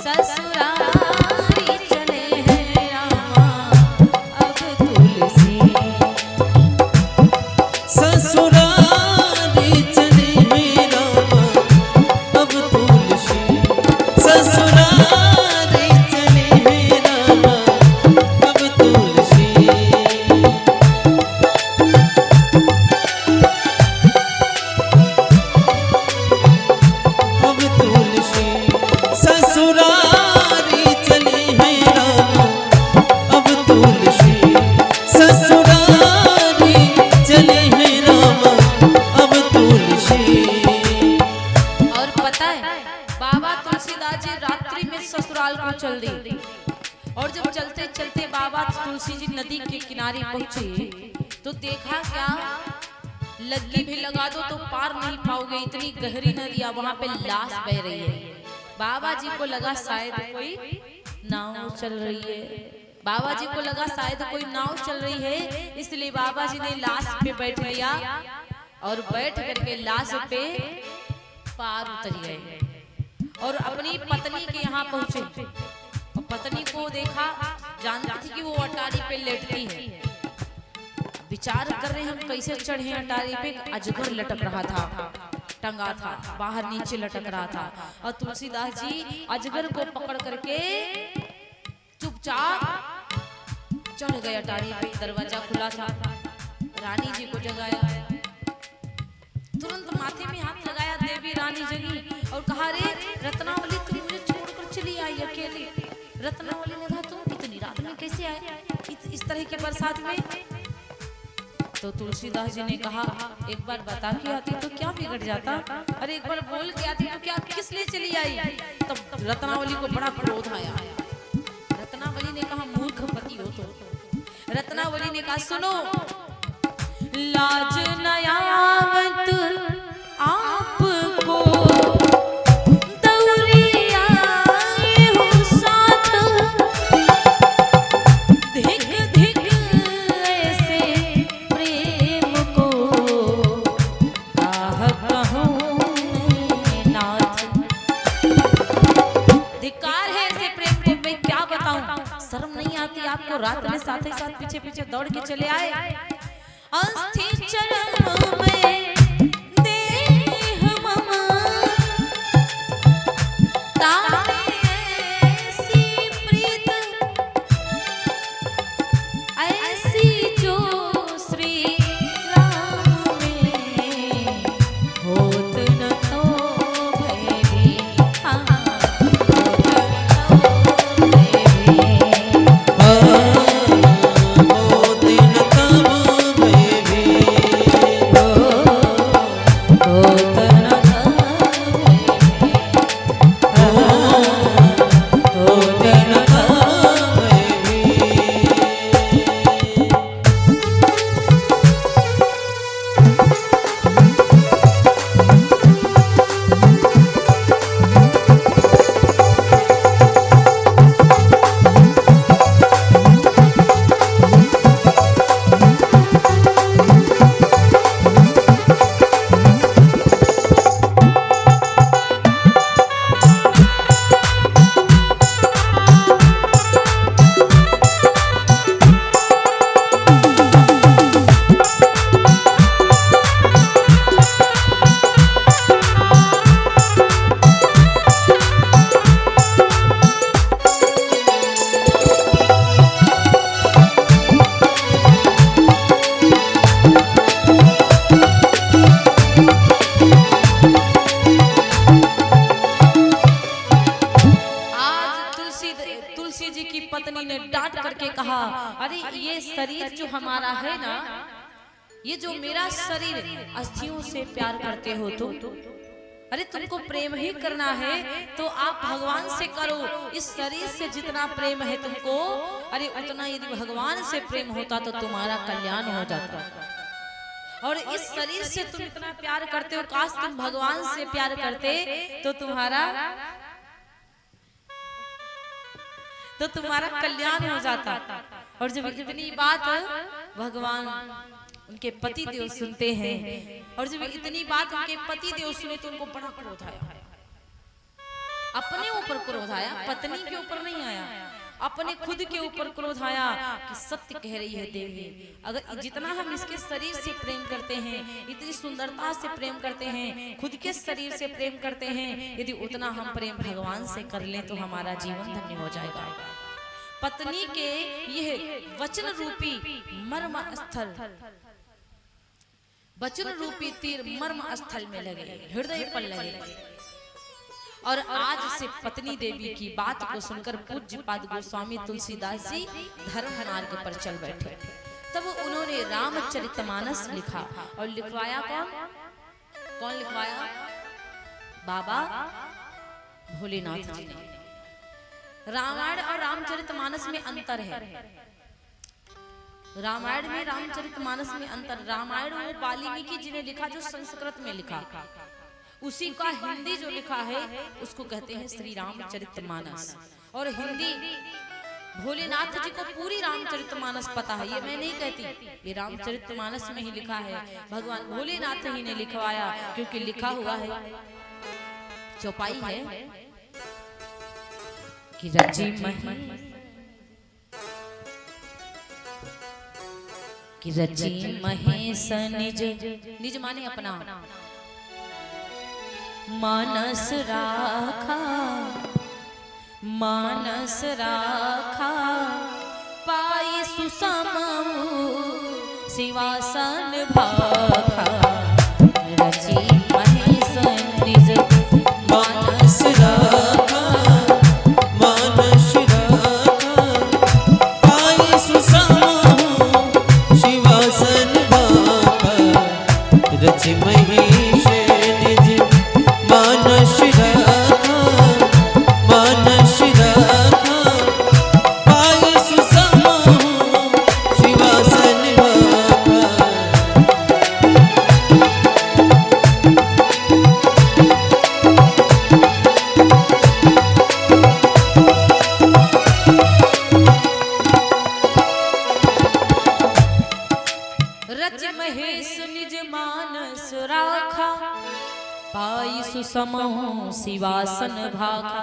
ससुरारी चले हैं रामा, अब तुलसी ससुरारी चले हैं रामा, अब तुलसी ससुरारी चले हैं रामा, अब तुलसी अब तुलसी ससुरारी चले हैं रामा, अब तुलसी ससुरारी चले हैं रामा, अब तुलसी। और पता है बाबा तुलसीदास जी रात्रि में ससुराल को चल दी। और जब चलते चलते बाबा तुलसी जी नदी के किनारे पहुंचे तो देखा क्या, लग्गी भी लगा दो तो पार नहीं पाओगे, इतनी गहरी नदी, वहां पे लाश बह रही है। बाबा जी को लगा शायद कोई नाव चल रही है, बाबा जी को लगा शायद कोई नाव चल रही है, इसलिए बाबा जी ने लाश पे बैठ लिया और बैठ करके लाश पे पार उतर गए और अपनी पत्नी के यहाँ पहुंचे। और पत्नी को देखा, जानती थी कि वो अटारी पे लेटती है। विचार कर रहे हम कैसे चढ़े अटारी पे, अजगर लटक रहा था, टंगा था, बाहर नीचे लटक रहा था। और तुलसीदास जी अजगर को पकड़ करके चुपचाप चढ़ गए अटारी पे। दरवाजा खुला था, रानी जी को जगाया, तुरंत माथे में हाथ लगाया, देवी रानी जगी और कहा, रे रत्नावली तुम मुझे छोड़कर चली आई अकेले। रत्नावली ने कहा, तुम इतनी रात में कैसे आए इस तरह के बरसात में? तो तुलसीदास जी ने कहा, एक बार बता के आती तो क्या बिगड़ जाता, अरे एक बार बोल के आती तो क्या, किस लिए चली आई? तब रत्नावली को बड़ा क्रोध आया। रत्नावली ने कहा, मूर्ख पति हो तो। रत्नावली ने कहा, सुनो, लाज नयावत आपको दौरिया हूँ साथ, धिक धिक ऐसे प्रेम को आह कहूँ नाथ। धिक्कार है ऐसे प्रेम को, मैं क्या बताऊं, शर्म नहीं आती आपको? रात में साथ ही साथ पीछे पीछे दौड़ के चले आए। अस्थि चरणों में देह मम तारे ऐसी प्रीत, ऐसी जो श्री राम में होत न तो भय भी, हाँ होत न तो भय भी। ये शरीर जो हमारा है ना, ये जो मेरा शरीर, अस्थियों से प्यार करते हो तो अरे तुमको प्रेम ही करना है तो आप भगवान से करो। इस शरीर से जितना प्रेम है तुमको, अरे उतना यदि भगवान से प्रेम होता तो तुम्हारा कल्याण हो जाता। और इस शरीर से तुम इतना प्यार करते हो, काश तुम भगवान से प्यार करते तो तुम्हारा कल्याण हो जाता। और जब इतनी बात भगवान उनके पति देव सुनते हैं, और जब इतनी बात उनके पति देव सुने तो उनको बड़ा क्रोध आया। अपने ऊपर क्रोध आया, पत्नी के ऊपर नहीं आया, अपने खुद के ऊपर क्रोध आया कि सत्य कह रही है देवी, अगर जितना हम इसके शरीर से प्रेम करते हैं, इतनी सुंदरता से प्रेम करते हैं, खुद के शरीर से प्रेम करते हैं, यदि उतना हम प्रेम भगवान से कर लें तो हमारा जीवन धन्य हो जाएगा। पत्नी के यह वचन रूपी मर्म स्थल, वचन रूपी तीर मर्म स्थल में लगे, हृदय पर लगे। और आज से पत्नी देवी की बात को सुनकर पूज्यपाद गोस्वामी तुलसीदास जी धर्म मार्ग पर चल बैठे। तब उन्होंने रामचरितमानस लिखा, और लिखवाया कौन लिखवाया? बाबा भोलेनाथ जी ने। रामायण और रामचरितमानस में अंतर है। रामायण में रामचरितमानस में अंतर। रामायण वो वाल्मीकि जी ने लिखा जो संस्कृत में लिखा, उसी का हिंदी जो लिखा है उसको कहते हैं श्री रामचरितमानस। और हिंदी भोलेनाथ जी को पूरी रामचरितमानस पता है, ये मैं नहीं कहती, ये रामचरितमानस में ही लिखा है, भगवान भोलेनाथ ही ने लिखवाया, क्योंकि लिखा हुआ है, चौपाई है कि रची महेश निज, निज माने अपना, मानस राखा, मानस राखा, पाई सुसमहु सिवासन भाखा। रची महेश निज मानस राखा, मानस राखा, पाई सुसमहु सिवासन भाखा। रची महेश निज मानस राखा, मानस राखा, पाई सुसमहु सिवासन भाखा। रच महेश निज मानस राखा, पाई सुसमहु सिवासन भाखा।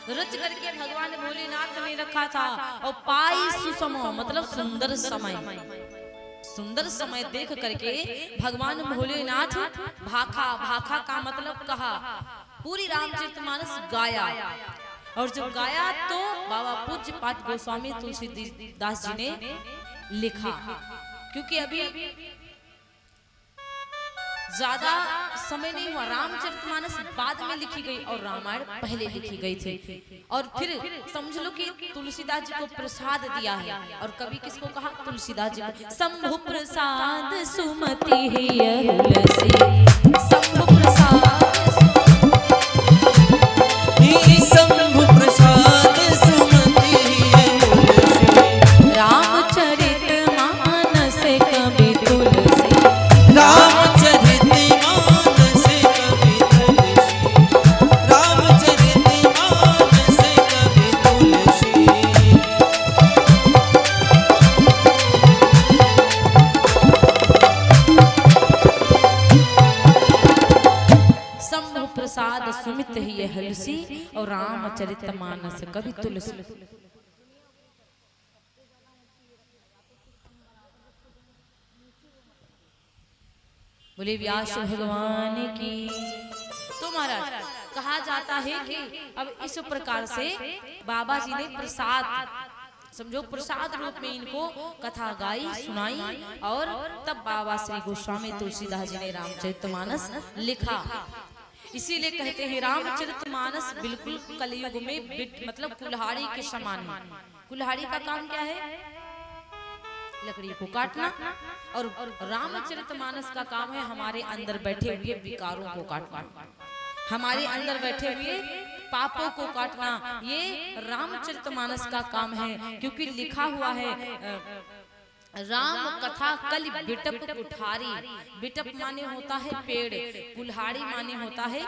रच करके भगवान भोलेनाथ ने रखा था, और पाई सुसमो मतलब सुंदर समय, सुंदर समय देख करके भगवान भोलेनाथ भाखा, भाखा का मतलब कहा, पूरी रामचरितमानस गाया। और जब गाया तो बाबा पूज्यपाद गोस्वामी तुलसीदास जी ने लिखा, क्योंकि अभी ज्यादा समय नहीं हुआ, रामचरितमानस बाद में लिखी गई और रामायण पहले लिखी गई थी। और फिर समझ लो कि तुलसीदास जी को प्रसाद दिया है, और कभी किसको कहा? तुलसीदास जी को। शंभु प्रसाद सुमति है तुलसी, शंभु प्रसाद, शंभु प्रसाद सुमति है तुलसी। रामचरित मानस कवि तुलसी, रामचरित मानस कवि तुलसी, रामचरित मानस कवि तुलसी। शंभु प्रसाद सुमित ही हलसी, और रामचरित मानस कवि तुलसी। बोले व्यास भगवान की। तो महाराज कहा जाता है कि अब इस प्रकार से बाबा जी ने प्रसाद, समझो प्रसाद रूप में इनको कथा गाई, सुनाई, और तब बाबा श्री गोस्वामी तुलसीदास जी ने रामचरितमानस लिखा। इसीलिए कहते हैं रामचरितमानस बिल्कुल कलयुग में मतलब कुल्हाड़ी के समान है। कुल्हाड़ी का काम क्या है? लकड़ी को काटना, और रामचरितमानस का काम है हमारे अंदर बैठे हुए विकारों को काटना, हमारे अंदर बैठे हुए पापों को काटना, ये रामचरितमानस का काम है। क्योंकि लिखा हुआ है राम कथा कल बिटप कुठारी। बिटप माने होता है पेड़, कुल्हाड़ी माने होता है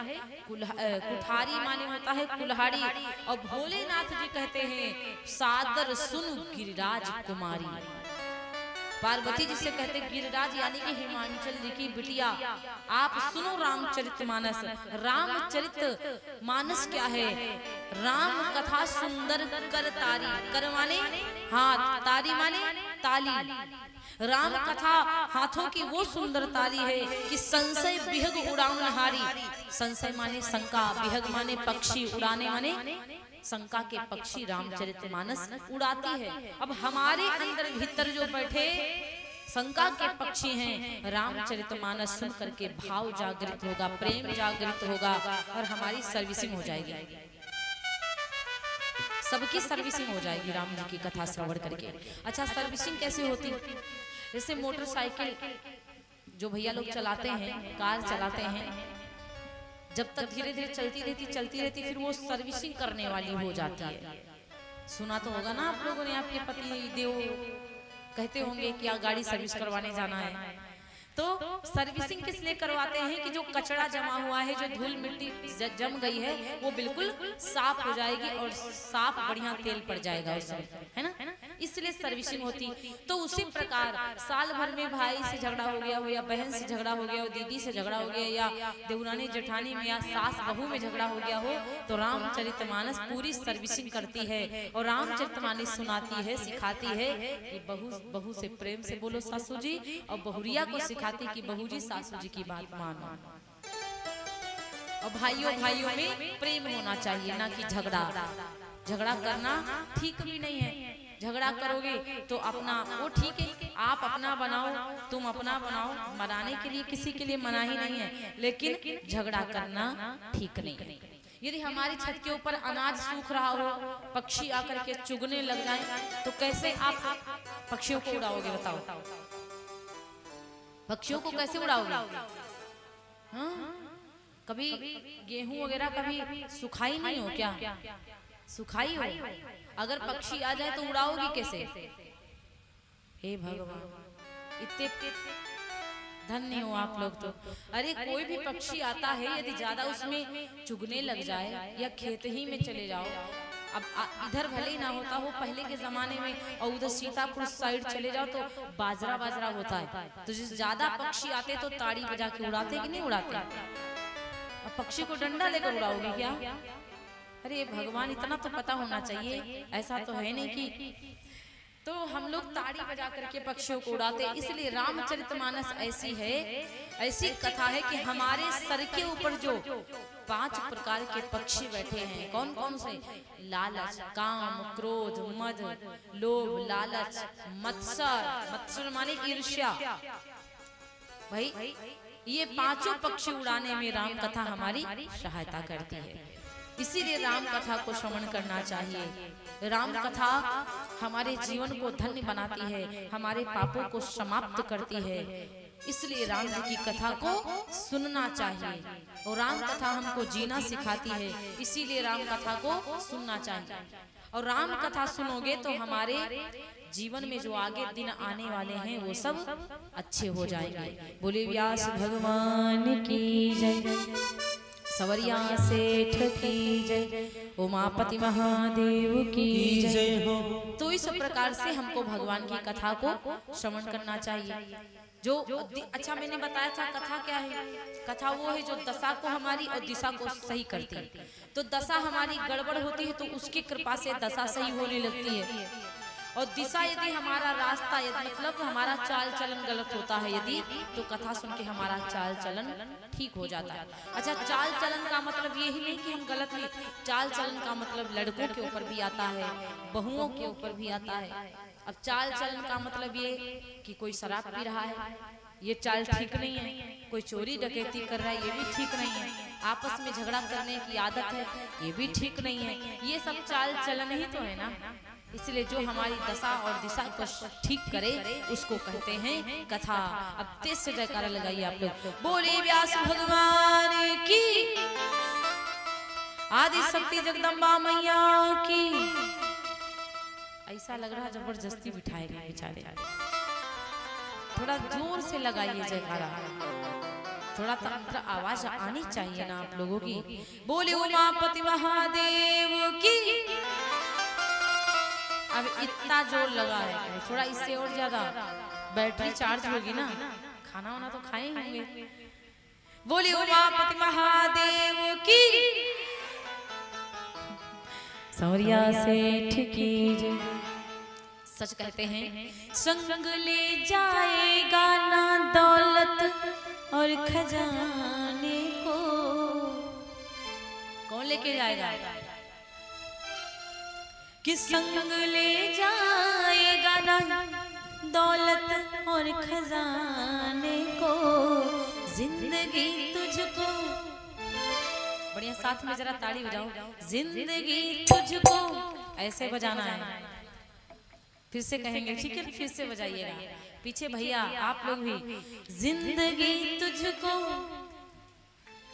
कुठारी माने होता है कुल्हाड़ी। और भोलेनाथ जी कहते हैं सादर सुन गिरिराज कुमारी। पार्वती जी से कहते गिरिराज यानी कि हिमांचल जी की बिटिया, आप सुनो रामचरितमानस। रामचरितमानस क्या है? राम कथा सुंदर कर तारी। कर माने हाथ, तारी माने ताली। राम कथा हाथों की वो सुंदर ताली है कि संशय बिहग उड़ान हारी। संशय माने शंका, बिहग माने पक्षी, उड़ाने माने शंका के पक्षी रामचरितमानस उड़ाती है। अब हमारे अंदर भीतर जो बैठे शंका के पक्षी हैं, रामचरितमानस सुन करके भाव जागृत होगा, प्रेम जागृत होगा और हमारी सर्विसिंग हो जाएगी। सबकी सर्विसिंग हो जाएगी राम जी की कथा श्रवण करके। अच्छा, सर्विसिंग कैसे होती? जैसे मोटरसाइकिल जो भैया लोग चलाते हैं, कार चलाते हैं, जब तक धीरे धीरे चलती रहती फिर वो सर्विसिंग करने वाली हो जाती है। सुना तो होगा ना आप लोगों ने, आपके पति देव कहते होंगे कि गाड़ी सर्विस करवाने जाना है। तो सर्विसिंग किस लिए करवाते हैं कि जो कचरा जमा हुआ है, जो धूल मिट्टी जम गई है, वो बिल्कुल साफ हो जाएगी और साफ बढ़िया तेल पड़ जाएगा उसमें, है ना? इसलिए सर्विसिंग होती। तो उसी प्रकार साल भर में भाई से झगड़ा हो गया हो, या बहन से झगड़ा हो गया हो, दीदी से झगड़ा हो गया, या देवरानी जेठानी में या सास बहू में झगड़ा हो गया हो, तो रामचरितमानस पूरी सर्विसिंग करती है और रामचरितमानस सुनाती है, सिखाती है कि बहू से प्रेम से बोलो सासू जी, और बहुरिया को सिखाती कि बहू जी सासू जी की बात मानो। और भाइयों में प्रेम होना चाहिए, ना कि झगड़ा। झगड़ा करना ठीक भी नहीं है। झगड़ा करोगे तो अपना वो ठीक है, आप अपना बनाओ, तुम अपना बनाओ, बनाने के लिए किसी के लिए मना ही नहीं है, लेकिन झगड़ा करना ठीक नहीं है। यदि हमारी छत के ऊपर अनाज सूख रहा हो, पक्षी आकर के चुगने लग जाए, तो कैसे आप पक्षियों को उड़ाओगे? बताओ, पक्षियों को कैसे उड़ाओगे? हाँ, कभी गेहूं वगैरह कभी सुखाई नहीं हो क्या? सुखाई हो? अगर पक्षी आ जाए तो उड़ाओगी कैसे? हे भगवान, इतने धन्य हो आप लोग तो। अरे कोई भी पक्षी आता है, यदि ज्यादा उसमें चुगने लग जाए या खेत ही में चले जाओ, अब इधर भले ही ना होता हो पहले के जमाने में, और उधर सीतापुर साइड चले जाओ तो बाजरा होता है, तो जिस ज्यादा पक्षी आते तो ताड़ी बजा के उड़ाते कि नहीं उड़ाते? अब पक्षी को डंडा लेकर उड़ाओगे क्या? अरे भगवान, इतना तो पता होना चाहिए। ऐसा तो है नहीं कि तो हम लोग ताड़ी बजा करके पक्षियों को उड़ाते। इसलिए रामचरितमानस ऐसी है, ऐसी कथा है कि हमारे सर के ऊपर जो 5 प्रकार के पक्षी बैठे हैं, कौन कौन से? लालच, काम, क्रोध, मद, लोभ, लालच, मत्सर। मत्सर माने ईर्ष्या। भाई ये 5 पक्षी उड़ाने में राम कथा हमारी सहायता करती है। इसीलिए राम कथा को श्रवण करना चाहिए। राम कथा हमारे जीवन को धन्य बनाती है, हमारे पापों को समाप्त करती है। इसलिए राम जी की कथा को सुनना चाहिए, और राम कथा हमको जीना सिखाती है। इसीलिए राम कथा को सुनना चाहिए। और राम कथा सुनोगे तो हमारे जीवन में जो आगे दिन आने वाले हैं वो सब अच्छे हो जाएंगे। बोले व्यास भगवान की जय, सवरिया सेठ की जय, उमापति महादेव की जय हो। तो इस प्रकार से हमको भगवान की कथा को श्रवण करना चाहिए। जो अच्छा मैंने बताया था कथा क्या है? कथा वो है जो दशा को हमारी और दिशा को सही करती है। तो दशा हमारी गड़बड़ होती है तो उसकी कृपा से दशा सही होने लगती है, और दिशा यदि हमारा रास्ता मतलब हमारा चाल चलन गलत होता है यदि, तो कथा सुन के हमारा चाल चलन ठीक हो जाता है। अच्छा, चाल चलन का मतलब ये ही नहीं कि हम गलत हैं। चाल चलन का मतलब लड़कों के ऊपर भी आता है, बहुओं के ऊपर भी आता है। अब चाल चलन का मतलब ये कि कोई शराब पी रहा है, ये चाल ठीक नहीं है। कोई चोरी डकैती कर रहा है, ये भी ठीक नहीं है। आपस में झगड़ा करने की आदत है, ये भी ठीक नहीं है। ये सब चाल चलन ही तो है ना। इसलिए जो हमारी दशा और दिशा को ठीक करे उसको कहते हैं कथा। अब तेज से जयकारा लगाइए आप लोग, बोले व्यास भगवान की, आदि शक्ति जगदम्बा मैया की। ऐसा लग रहा जबरदस्ती बिठाए गए बेचारे, थोड़ा जोर से लगाइए जयकारा, थोड़ा तंत्र आवाज आनी चाहिए ना आप लोगों की। बोले उमापति महादेव की। अब इतना जोर लगा है, थोड़ा इससे और ज्यादा बैटरी चार्ज होगी ना, खाना वाना तो खाए होंगे। बोले उमापति महादेव की। सवरिया सेठ की जय। सच कहते हैं संग ले जाएगा ना दौलत और खजाने को। कौन लेके जाएगा? कि संग ले जाएगा ना दौलत और खजाने को, जिंदगी तुझको। बढ़िया, साथ में जरा ताली बजाओ। जिंदगी तुझको ऐसे बजाना है, फिर से कहेंगे, ठीक है? फिर से बजाइएगा, पीछे भैया आप लोग भी। जिंदगी तुझको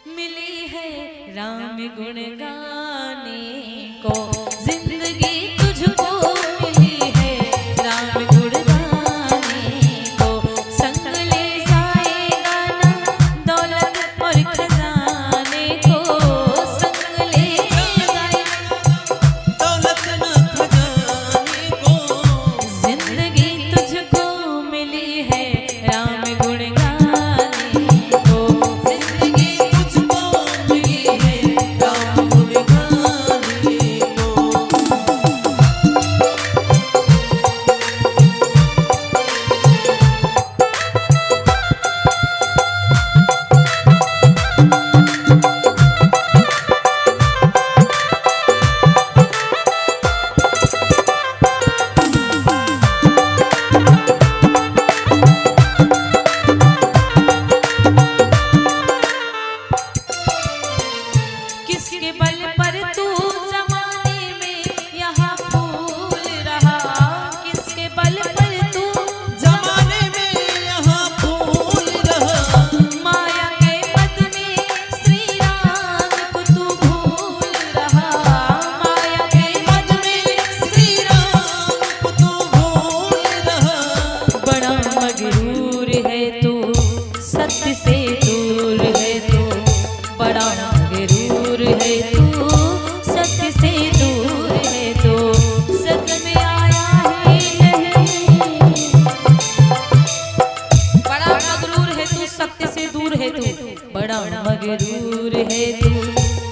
मिली है राम गुण गाने को, जिंदगी तुझको मिली है राम गुण गाने को। संग ले जाएगा ना दौलत और खजाने को, संग ले जाएगा दौलत न खजाने को। जिंदगी तुझको मिली है राम गुण गाने को, जिंदगी तुझको मिली है राम गुण गाने को। किसके बल पर तू जमाने में यहाँ फूल रहा, किसके बल पर तू जमाने में यहाँ फूल रहा। माया के पद में श्री राम को तू भूल रहा, माया के पद में श्री राम को तू भूल रहा। बड़ा मगरूर है तू, सत्य से दूर है तू, बड़ा मगरूर है तू, सत्य से दूर है तू। सत्य में आया ही नहीं, बड़ा मगरूर है तू, सत्य से दूर है तू, बड़ा मगरूर है तू,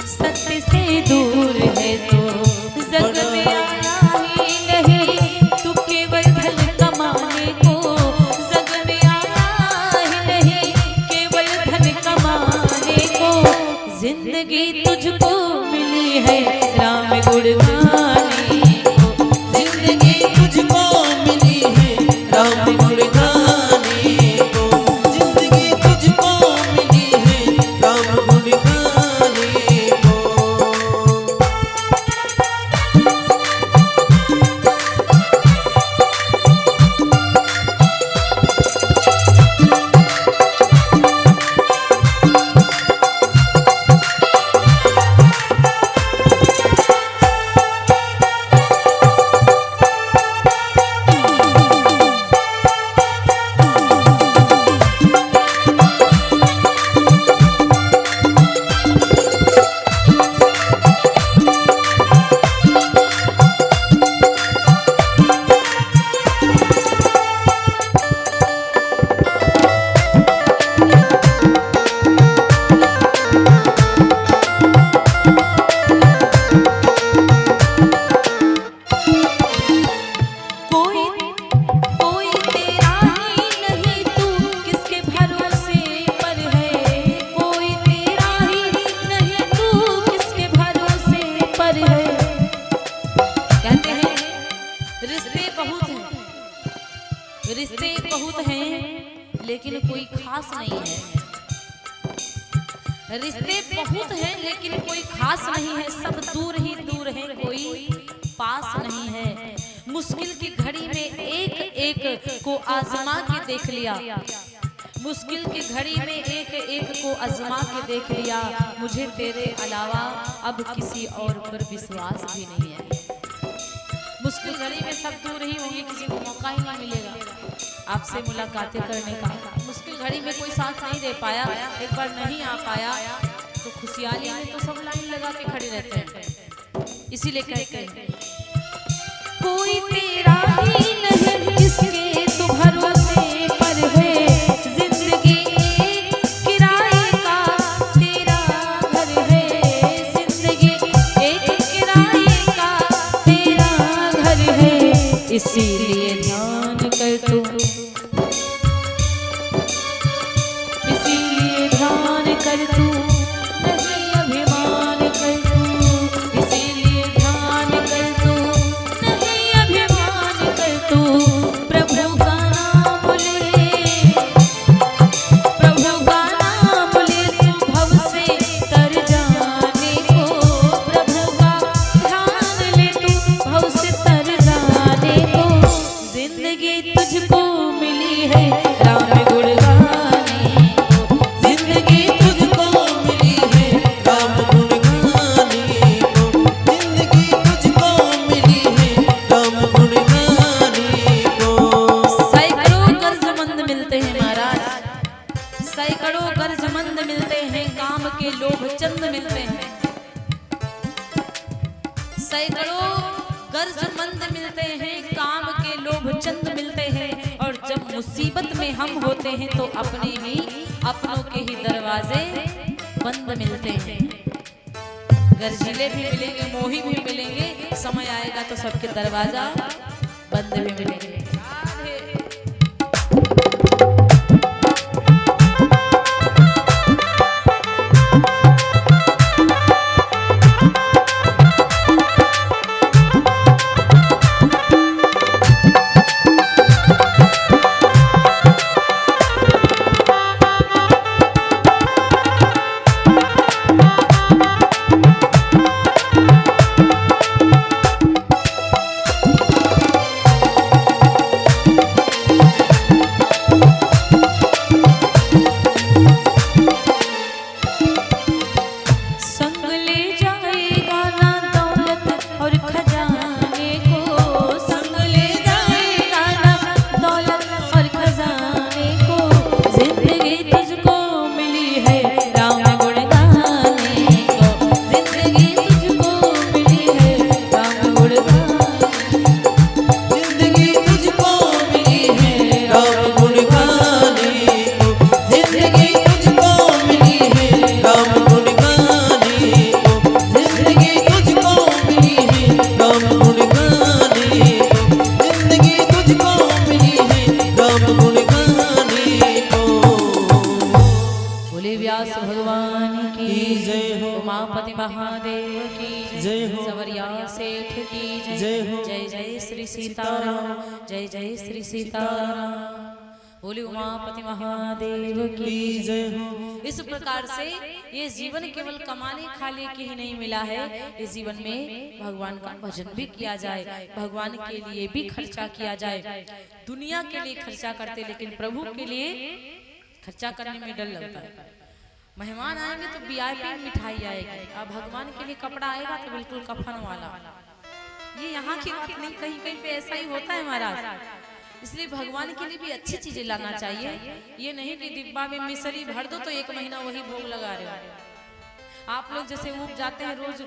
सत्य से दूर है तू। जग में आया ही नहीं तू केवल धन कमाने को, जग में आया ही नहीं केवल धन कमाने को। जिंदगी तुझको मिली है राम गुण गाने को, जिंदगी तुझको मिली है राम गुण गाने को। जिंदगी तुझको मिली है राम गुण गाने को। रिश्ते बहुत हैं लेकिन कोई खास नहीं है। रिश्ते बहुत हैं लेकिन कोई खास नहीं है, सब दूर ही दूर है, कोई पास नहीं है। मुश्किल की घड़ी में एक एक को आजमा के देख लिया, मुश्किल की घड़ी में एक एक को आजमा के देख लिया, मुझे तेरे अलावा अब किसी और पर विश्वास भी नहीं है। मुश्किल घड़ी में सब दूर ही होंगे, किसी को मौका ही नहीं मिलेगा आपसे मुलाकातें करने का। मुश्किल घड़ी में कोई साथ नहीं दे पाया, एक बार नहीं आ पाया तो खुशहाली में तो सब लाइन लगा के खड़े रहते हैं। इसीलिए कहते हैं कोई तेरा ही नहीं किसके तो भरोसे पर है, जिंदगी एक किराए का तेरा घर है, जिंदगी एक किराए का तेरा घर है, इसीलिए ध्यान कर तू, इसीलिए ध्यान कर तू, नहीं अभिमान कर तू, इसीलिए ध्यान कर तू, नहीं अभिमान कर तू। प्रभु का नाम ले, प्रभु का नाम ले तू भव से तर जाने को, प्रभु का ध्यान ले तू भव से तर जाने को। जिंदगी तुझको मिली है राम गुण गाने को, जिंदगी तुझको मिली है राम गुण गाने को, जिंदगी तुझको मिली है राम गुण गाने को। सैकड़ों गर्जमंद मिलते हैं महाराज, सैकड़ों गर्जमंद मिलते हैं, काम के लोभ चंद मिलते हैं, सैकड़ों गर्जमंद मिलते हैं, काम के लोभ चंद मिलते हैं, और जब मुसीबत में हम होते हैं तो अपने ही अपनों के ही दरवाजे बंद मिलते हैं। गर्जिले भी मिलेंगे, मोही भी मिलेंगे, समय आएगा तो सबके दरवाजा बंद भी मिलेंगे। उमापति महादेव की जय हो। सवरिया सेठ की जय हो। जय जय श्री सीताराम, जय जय श्री सीताराम। बोले उमापति महादेव की जय हो। इस प्रकार से ये जीवन केवल कमाने खाने के ही नहीं मिला है, इस जीवन में भगवान का भजन भी किया जाए, भगवान के लिए भी खर्चा किया जाए। दुनिया के लिए खर्चा करते लेकिन प्रभु के लिए खर्चा करने में डर लगता है। मेहमान आएंगे तो वीआईपी मिठाई आएगी, अब भगवान के लिए कपड़ा आएगा तो बिल्कुल कफन वाला। ये यहाँ की बात नहीं, कहीं कहीं पे ऐसा ही होता है महाराज। इसलिए भगवान के लिए भी अच्छी चीजें लाना चाहिए। ये नहीं कि डिब्बा में मिसरी भर दो तो एक महीना वही भोग लगा रहे हो। आप लोग जैसे ऊब जाते हैं रोज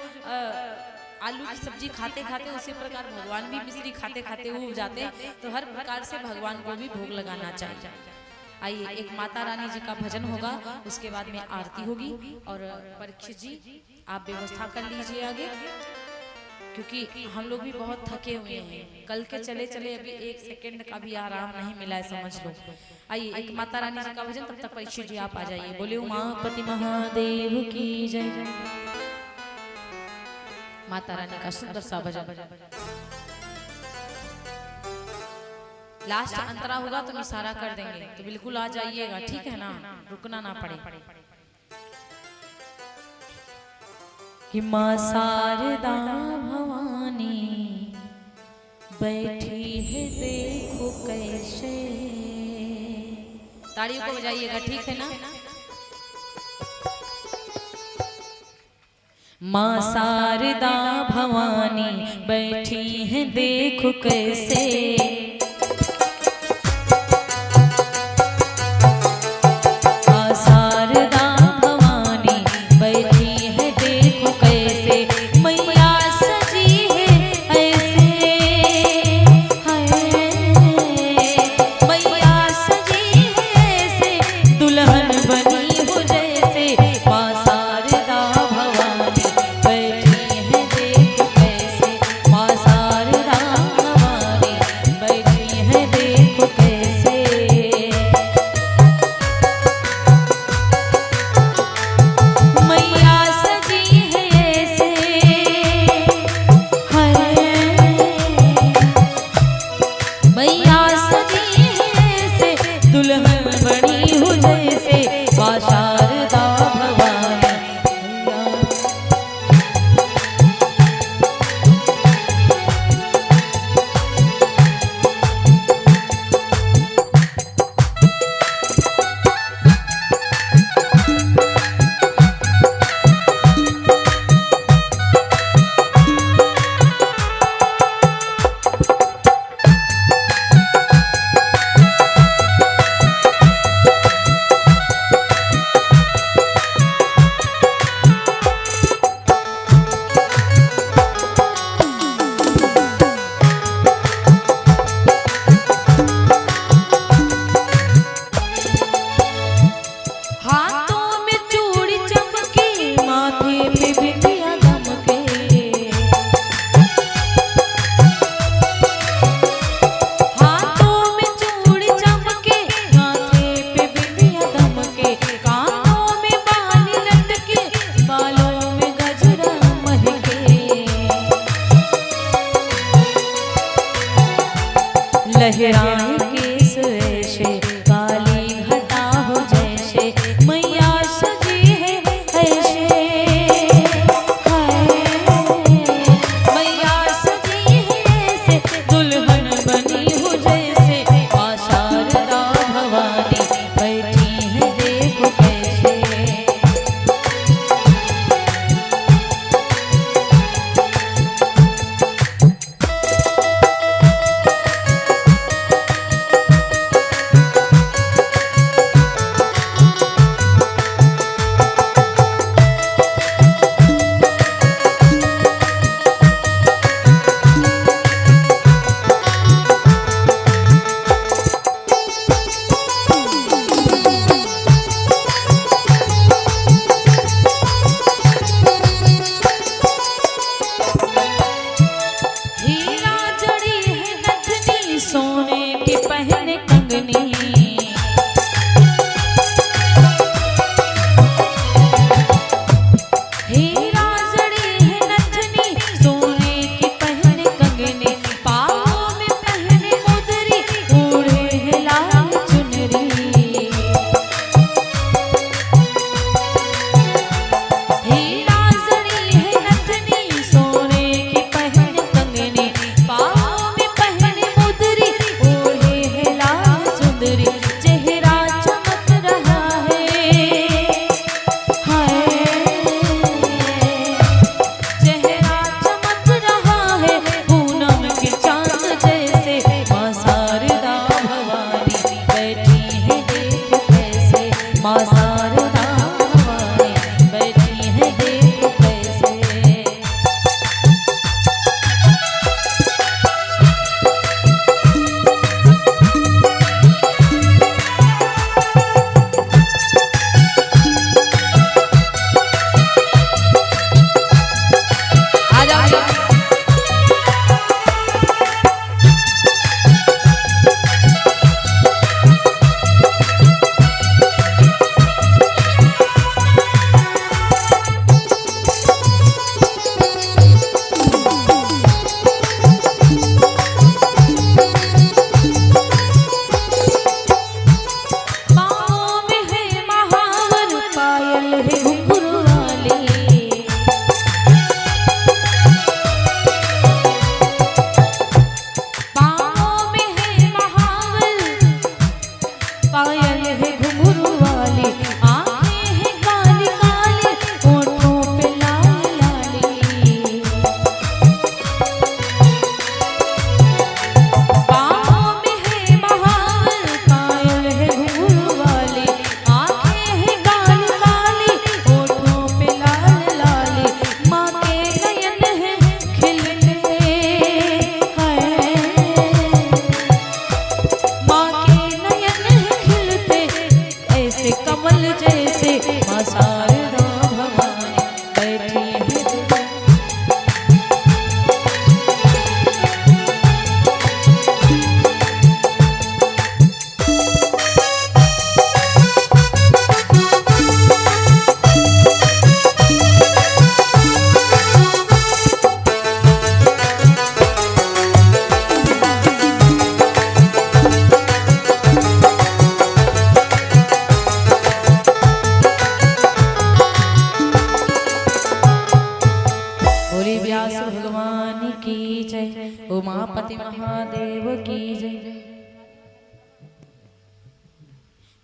आलू की सब्जी खाते खाते, उसी प्रकार भगवान भी मिश्री खाते खाते ऊब जाते हैं। तो हर प्रकार से भगवान को भी भोग लगाना चाहिए। आइए एक माता रानी जी का भजन होगा, उसके बाद में आरती होगी। और परीक्षित जी आप व्यवस्था कर लीजिए आगे, क्योंकि हम लोग भी बहुत थके हुए हैं। कल के चले चले अभी एक सेकंड का भी आराम नहीं मिला है, समझ लो। आइए एक माता रानी जी का भजन, तब तक परीक्षित जी आप आ जाइए। बोले उमापति महादेव की जय। माता रानी का सुंदर सा भजन। लास्ट अंतरा होगा तो इशारा कर देंगे, तो बिल्कुल आ जाइएगा, ठीक है ना, रुकना ना पड़े। कि मां शारदा भवानी बैठी है देखो कैसे। तालियों को बजाइएगा, ठीक है ना। माँ शारदा भवानी बैठी है देखो कैसे, माँ शारदा भवानी बैठी है देखो कैसे, मैया सजी है ऐसे, मैया सजी है ऐसे, दुल्हन बनी हो जैसे। माँ शारदा भवानी बैठी है देखो कैसे, माँ शारदा भवानी बैठी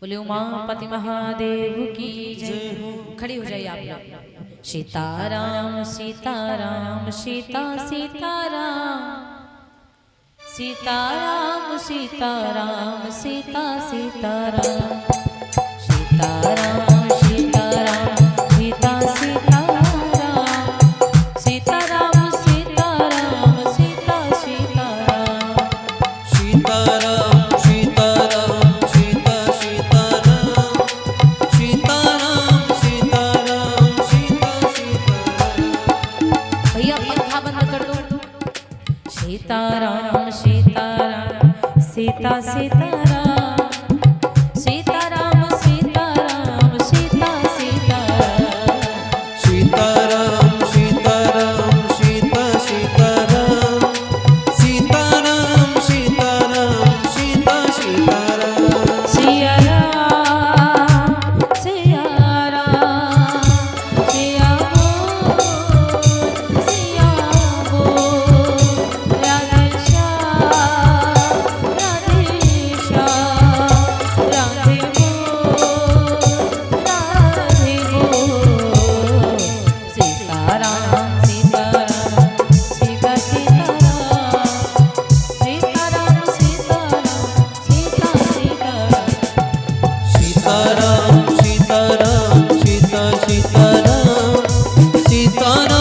बोले उमापति महादेव की जय। खड़ी हो जाइए आप लोग। सीताराम सीताराम सीता सीताराम सीताराम सीताराम सीता सीताराम सीताराम सीताराम सीता सीताराम सीताराम सीताराम सीता सीताराम सीताराम सीताराम सीता सीताराम सीताराम सीताराम सीता सीताराम। भैया पंखा बंद कर दो। सीताराम सीताराम सीता सीताराम सीताराम सीताराम सीता सीताराम सीताराम सीताराम सीता सीताराम सीताराम सीताराम सीता सीताराम। सिया राम सिया राम सिया बोल राधे श्याम राधे श्याम राधे बोल राधे बोल। सीताराम सीताराम सीता सीताराम सीताराम सीताराम सीता सीताराम सीताराम सीताराम सीता सीताराम सीताराम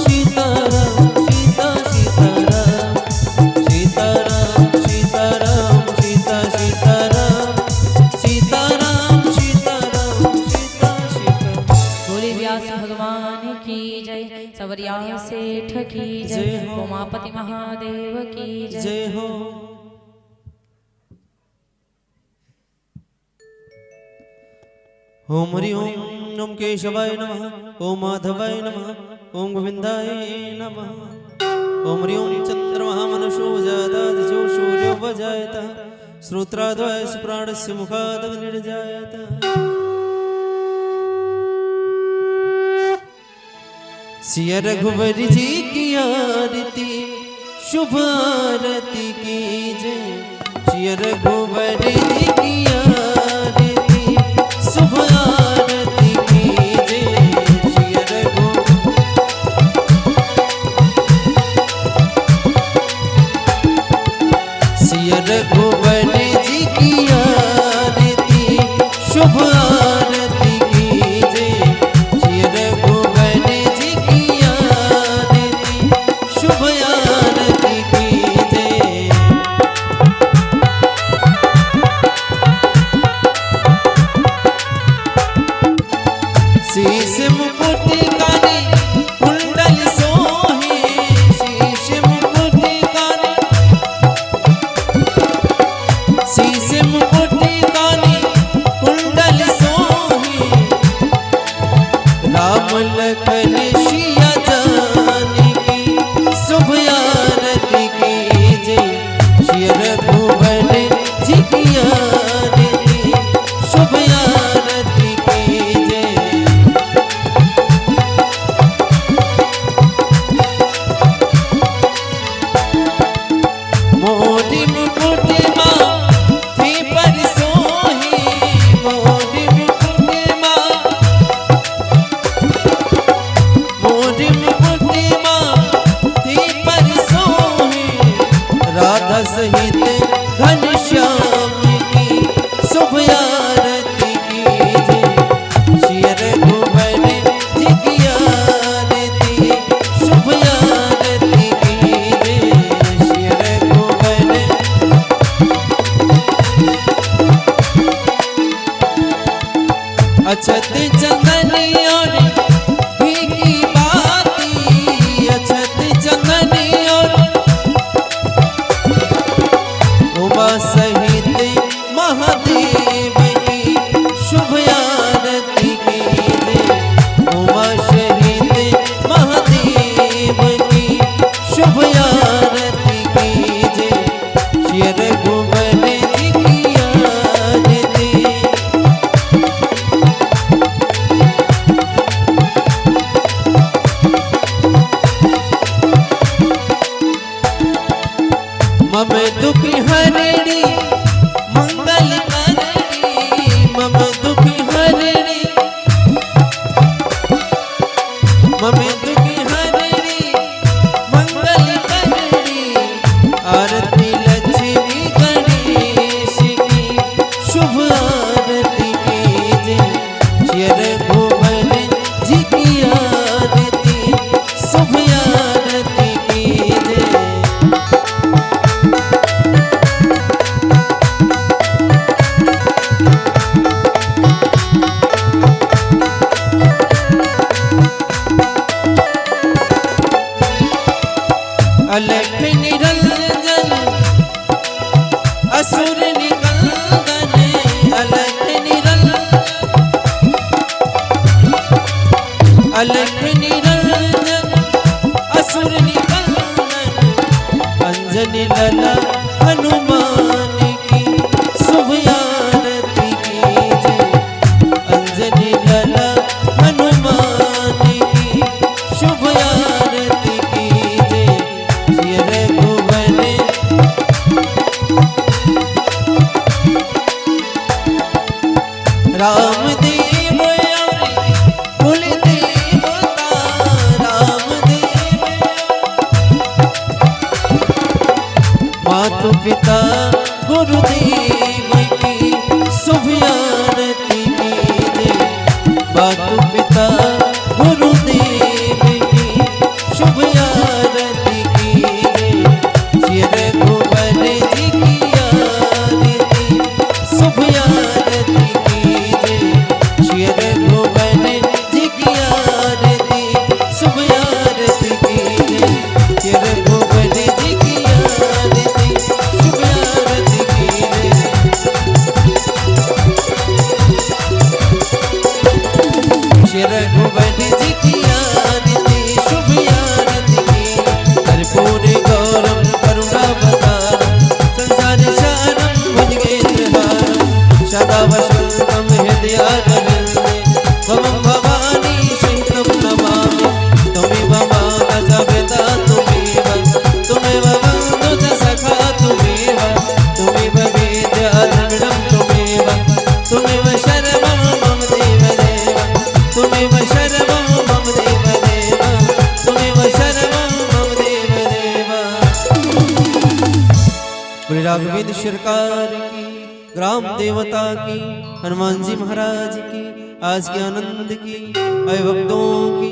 सीताराम सीता सीताराम सीताराम सीताराम सीता सीताराम सीताराम सीताराम सीता सीताराम। बोले व्यास भगवान की जय। सवरिया सेठ की जय। उमापति महादेव की जय। जय हो। ओम हरि ओम ओम केशवाय नमः ओम माधवाय नमः ओम गोविंदाय नमः ओम हरि ओम चंद्रमा मनसो जादादिशो सूर्यो वजायत श्रोत्राद्वय प्राणस्य मुखादग्निर्जायत। सिया रघुवर जी की आरती शुभ आरती कीजिए। सिया रघुवर जी की आरती शुभ आरती कीजिए। सिया रघुवर जी की आरती शुभ आरती कीजिए। सिया रघुवर जी की आरती शुभ आरती कीजिए। शीश मुकुट काने कुंडल सोहे। शीश मुकुट काने शीश मुकुट काने कुंडल सोहे। राम लखन सिया जानकी शुभ आरती कीजिए। सिया रघुवर जी की आरती शुभ आरती कीजिए। मोरी मुकुट माथे पर सोहे। मोरी मुकुट मोरी मुकुट माथे पर सोहे। राधा सहित घनश्याम की शुभ आरती कीजिए। सिया रघुवर जी की आरती शुभ आरती कीजिए। सिया रघुवर अछत चंदन और घी की बाती। अछत चंदन और उमा सहित महादेव की शुभ आरती कीजिए। उमा सहित महादेव की शुभ आरती कीजिए। सिया रघुवर जी की आरती मम दुख हरणी मंगल करे। रामदेव कुल देवता रामदेव मातु पिता गुरुदेव की शुभ आरती कीजिए मातु पिता गुरुदेव की शुभ आरती कीजिए श्री रघुवर जी की आरती शुभ आरती कीजिए श्री रघुवर जी की आरती शुभ आरती कीजिए श्री रघुवर जी की आरती शुभ आरती कीजिए श्री रघुवर जी की आरती शुभ आरती कीजिए कर्पूर गौरम करुणावतारम संसार सारम भुजगेन्द्रहारम सदा वसंतम हृदयारविंदे त्वं भवानी सहितं नमामि त्वमेव माता च पिता त्वमेव बन्धु च सखा त्वमेव वेद्या द्रविणं त्वमेव शरणं मम देवदेव त्वमेव शरणं मम देवदेव त्वमेव शरणं मम देवदेव। बोले राघवेंद्र सरकार की ग्राम देवता की हनुमान जी महाराज की आज के आनंद की आए भक्तों की।